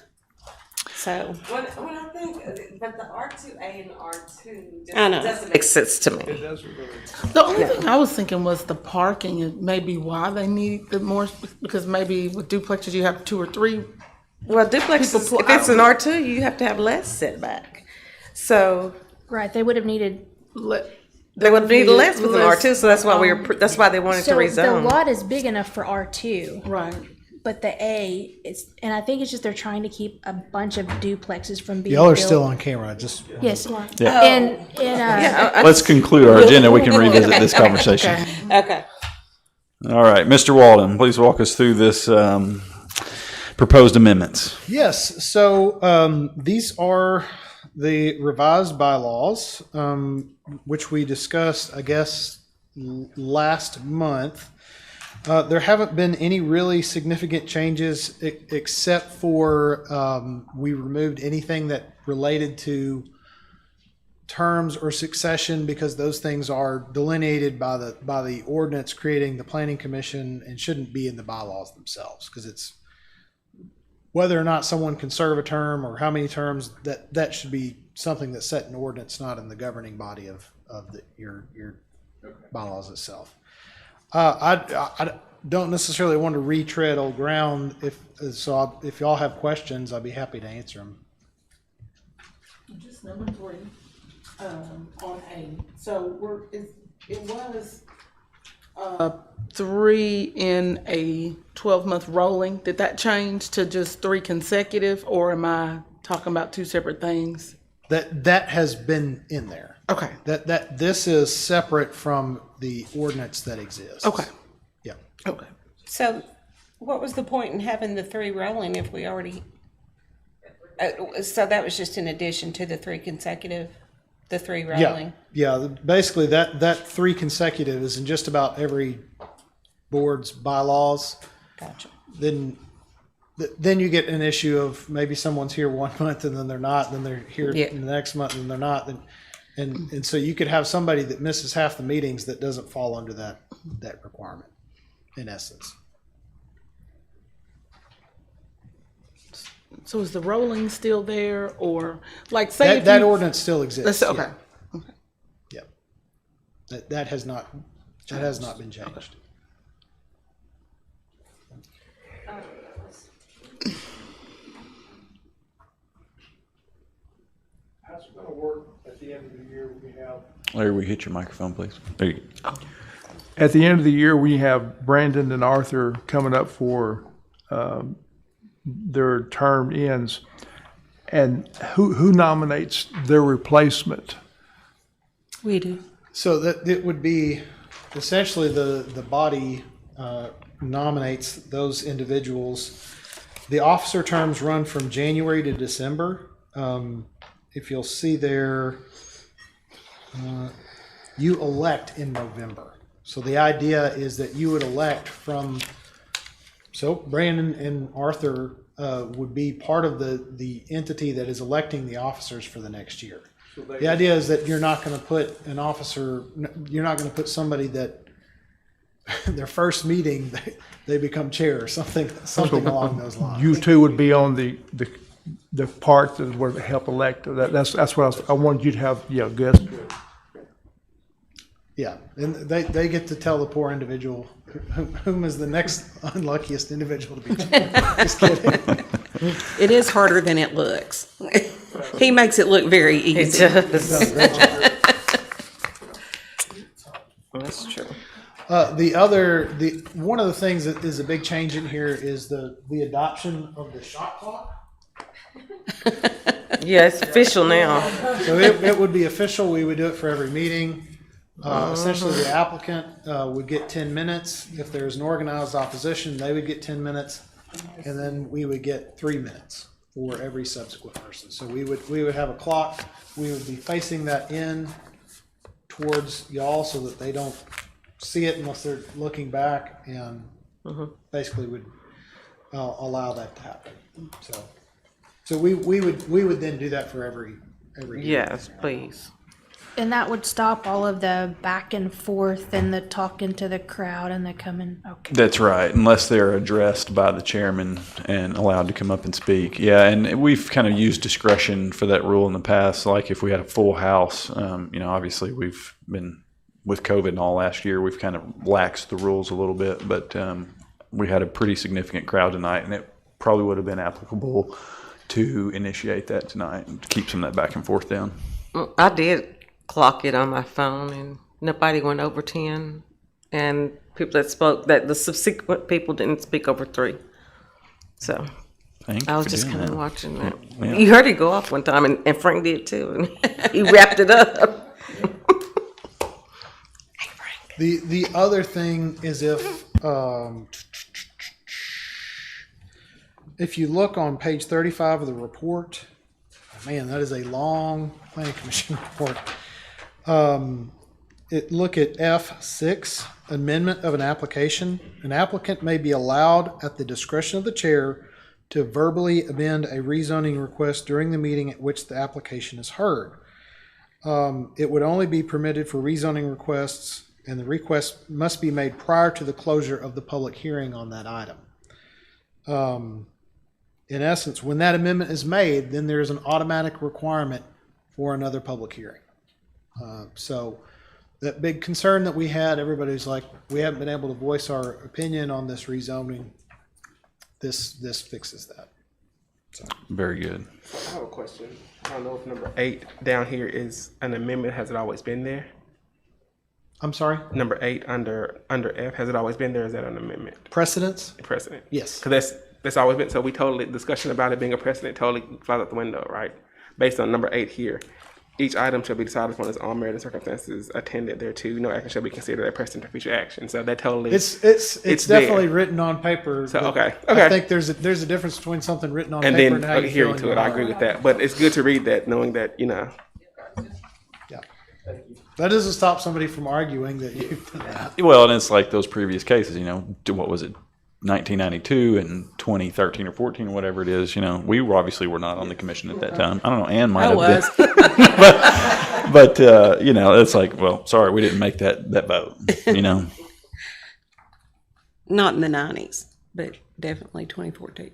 So. When I think, but the R2A and R2 I know. doesn't make sense to me. The only thing I was thinking was the parking, and maybe why they need the more, because maybe with duplexes you have 2 or 3. Well, duplexes, if it's an R2, you have to have less setback. So. Right, they would have needed. They would need less with an R2, so that's why that's why they wanted to So the rezone. lot is big enough for R2. Right. But the A is, and I think it's just they're trying to keep a bunch of duplexes from being Y'all are built. still on camera, just. Yes. Yeah. And Let's conclude our agenda. We can revisit this conversation. Okay. All right, Mr. Walden, please walk us through this proposed amendments. Yes, so these are the revised bylaws, which we discussed, I guess, last month. There haven't been any really significant changes except for we removed anything that related to terms or succession, because those things are delineated by the ordinance creating the planning commission and shouldn't be in the bylaws themselves, because it's whether or not someone can serve a term or how many terms, that should be something that's set in ordinance, not in the governing body of your bylaws itself. I don't necessarily want to retread old ground. If y'all have questions, I'd be happy to answer them. Just number 3 on A. So it was 3 in a 12-month rolling. Did that change to just 3 consecutive, or am I talking about 2 separate things? That has been in there. Okay. That this is separate from the ordinance that exists. Okay. Yeah. Okay. So what was the point in having the 3 rolling if we already, so that was just in addition to the 3 consecutive, the 3 rolling? Yeah. Basically that 3 consecutive is in just about every board's bylaws. Gotcha. Then you get an issue of maybe someone's here 1 month and then they're not, then they're here in the next month and they're not. And so you could have somebody that misses half the meetings that doesn't fall under that requirement, in essence. So is the rolling still there, or like say That ordinance still exists. Okay. Yeah. That has not been changed. How's it gonna work at the end of the year? Larry, we hit your microphone, please. There you go. At the end of the year, we have Brandon and Arthur coming up for their term ends. And who nominates their replacement? We do. So that it would be essentially the body nominates those individuals. The officer terms run from January to December. If you'll see there, you elect in November. So the idea is that you would elect so Brandon and Arthur would be part of the entity that is electing the officers for the next year. So the idea is that you're not going to put you're not going to put somebody that their first meeting they become chair or something along those lines. You two would be on the part that would help elect. That's what I wanted you to have. Yeah, good. Yeah, and they get to tell the poor individual whom is the next unluckiest individual to be chair. Just kidding. It is harder than it looks. He makes it look very easy. That's true. One of the things that is a big change in here is the adoption of the shot clock. Yeah, it's official now. So it would be official. We would do it for every meeting. Essentially, the applicant would get 10 minutes. If there's an organized opposition, they would get 10 minutes, and then we would get 3 minutes for every subsequent person. So we would have a clock. We would be facing that in towards y'all so that they don't see it unless they're looking back, and basically would allow that to happen. So we would then do that for every Yes, please. And that would stop all of the back and forth and the talking to the crowd and the coming. Okay. That's right, unless they're addressed by the chairman and allowed to come up and speak. Yeah, and we've kind of used discretion for that rule in the past. Like if we had a full house, obviously we've been with COVID and all last year, we've kind of laxed the rules a little bit, but we had a pretty significant crowd tonight, and it probably would have been applicable to initiate that tonight and keep some of that back and forth down. I did clock it on my phone, and nobody went over 10, and people that spoke, that the subsequent people didn't speak over 3. So Thank I you was for just doing kind of that. watching that. Yeah. You heard it go off one time, and Frank did too. And he wrapped it up. The other thing is if you look on page 35 of the report, man, that is a long planning commission report. Look at F6, amendment of an application. An applicant may be allowed at the discretion of the chair to verbally amend a rezoning request during the meeting at which the application is heard. It would only be permitted for rezoning requests, and the request must be made prior to the closure of the public hearing on that item. In essence, when that amendment is made, then there is an automatic requirement for another public hearing. So that big concern that we had, everybody's like, we haven't been able to voice our opinion on this rezoning. This fixes that. So. Very good. I have a question. I don't know if number 8 down here is an amendment. Has it always been there? I'm sorry? Number 8 under F, has it always been there? Is that an amendment? Precedence? Precedent. Yes. Because that's always been, so we totally, discussion about it being a precedent totally flies out the window, right? Based on number 8 here. Each item shall be decided upon its own merit and circumstances attended thereto. No action shall be considered a precedent for future action. So that totally It's definitely there. written on paper. So but okay. I think there's a difference between something written on And paper then and how you feel adhering in to your it. I heart. agree with that. But it's good to read that, knowing that, Yeah. That doesn't stop somebody from arguing that you've done that. Well, and it's like those previous cases, what was it, 1992 and 2013 or 14 or whatever it is, we obviously were not on the commission at that time. I don't know, Ann might have been. but it's like, well, sorry, we didn't make that vote, Not in the 90s, but definitely 2014.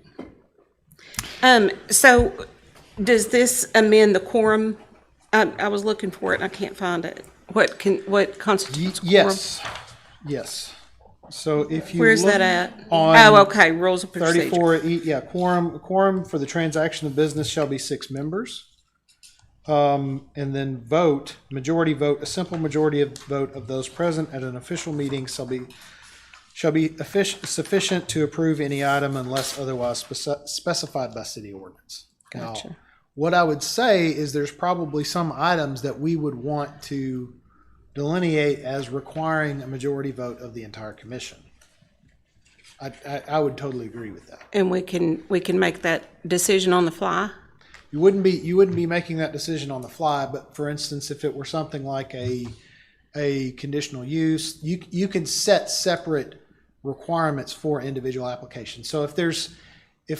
So does this amend the quorum? I was looking for it and I can't find it. What constitutes quorum? Yes. So if you Where's look that at? on Okay, rules of procedure. 34, quorum for the transaction of business shall be 6 members. And then majority vote, a simple majority of vote of those present at an official meeting shall be sufficient to approve any item unless otherwise specified by city ordinance. Gotcha. Now, what I would say is there's probably some items that we would want to delineate as requiring a majority vote of the entire commission. I would totally agree with that. And we can make that decision on the fly? You wouldn't be making that decision on the fly, but for instance, if it were something like a conditional use, you can set separate requirements for individual applications. So if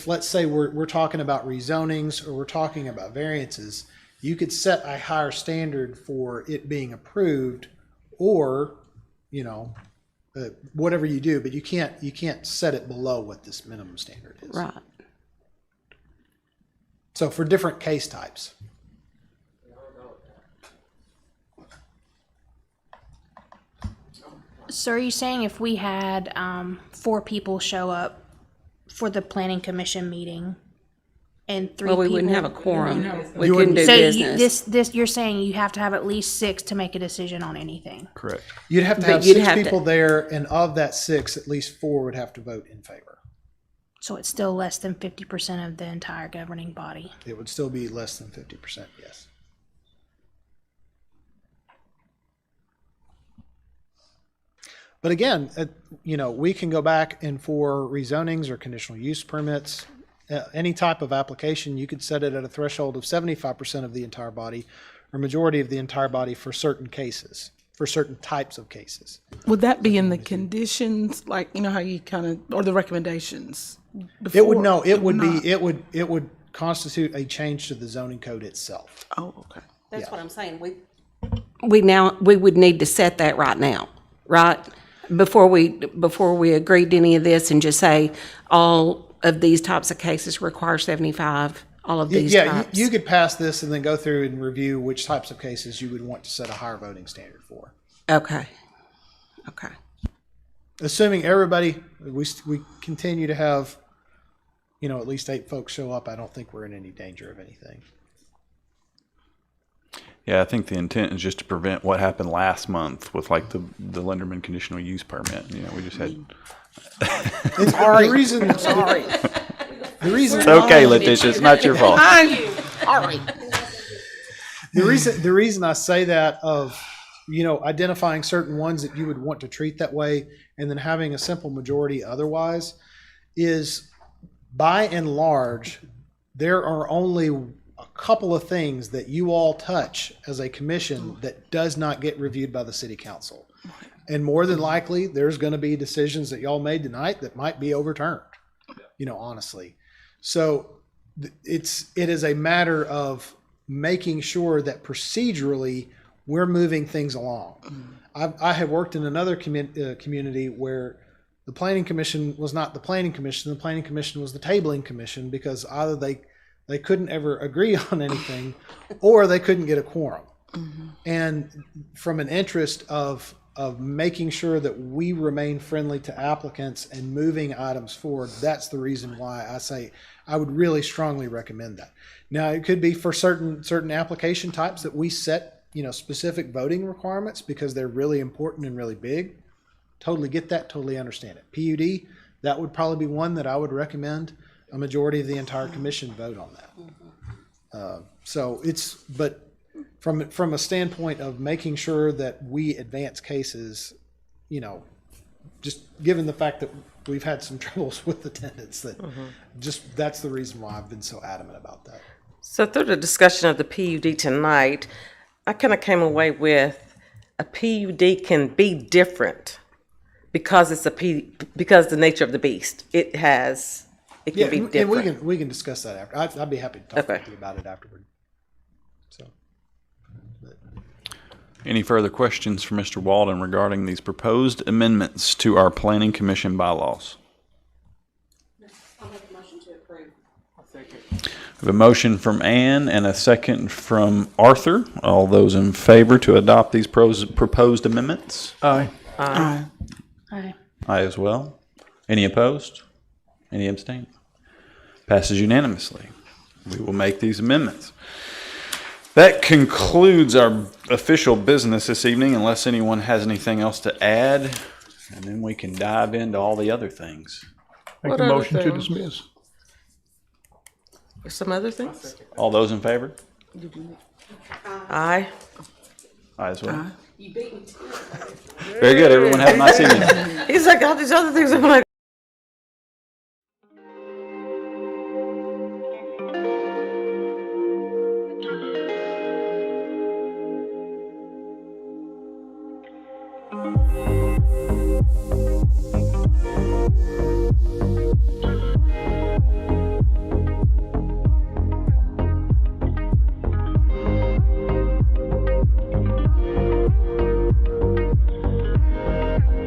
let's say we're talking about rezonings or we're talking about variances, you could set a higher standard for it being approved, or whatever you do, but you can't set it below what this minimum standard is. Right. So for different case types. So are you saying if we had 4 people show up for the planning commission meeting and 3 Well, we people? wouldn't have a quorum. We couldn't do So business. you're saying you have to have at least 6 to make a decision on anything? Correct. You'd have to But have you'd 6 have to- people there, and of that 6, at least 4 would have to vote in favor. So it's still less than 50% of the entire governing body. It would still be less than 50%, yes. But again, we can go back and for rezonings or conditional use permits, any type of application, you could set it at a threshold of 75% of the entire body or majority of the entire body for certain cases, for certain types of cases. Would that be in the conditions, like, how you kind of, or the recommendations? It would, before? it would constitute a change to the zoning code itself. Oh, okay. That's what I'm saying. We would need to set that right now, right? Before we agreed to any of this and just say all of these types of cases require 75, all of these types. You could pass this and then go through and review which types of cases you would want to set a higher voting standard for. Okay. Assuming everybody, we continue to have, at least 8 folks show up, I don't think we're in any danger of anything. Yeah, I think the intent is just to prevent what happened last month with like the Linderman conditional use permit. We just had. The reason, The reason It's okay, Letitia, it's not your fault. Sorry. the reason I say that of, identifying certain ones that you would want to treat that way and then having a simple majority otherwise is, by and large, there are only a couple of things that you all touch as a commission that does not get reviewed by the city council. And more than likely, there's going to be decisions that y'all made tonight that might be overturned, honestly. So it is a matter of making sure that procedurally we're moving things along. I have worked in another community where the planning commission was not the planning commission. The planning commission was the tabling commission because either they couldn't ever agree on anything or they couldn't get a quorum. And from an interest of making sure that we remain friendly to applicants and moving items forward, that's the reason why I say I would really strongly recommend that. Now, it could be for certain application types that we set, specific voting requirements because they're really important and really big. Totally get that, totally understand it. PUD, that would probably be one that I would recommend a majority of the entire commission vote on that. But from a standpoint of making sure that we advance cases, just given the fact that we've had some troubles with attendance, that's the reason why I've been so adamant about that. So through the discussion of the PUD tonight, I kind of came away with a PUD can be different because it's because the nature of the beast. It can be different. And we can discuss that after. I'd be happy to talk with you about it afterward. Any further questions for Mr. Walden regarding these proposed amendments to our Planning Commission bylaws? I'll make a motion to approve. We have a motion from Ann and a second from Arthur. All those in favor to adopt these proposed amendments? Aye. Aye. Aye. Aye as well. Any opposed? Any abstain? Passes unanimously. We will make these amendments. That concludes our official business this evening, unless anyone has anything else to add, and then we can dive into all the other things. Make What a other motion to things? dismiss. Or some other things? All those in favor? Aye. Aye as well. Aye. You beat me to it. Very good. Everyone have a nice evening. He's like, all these other things. I'm like,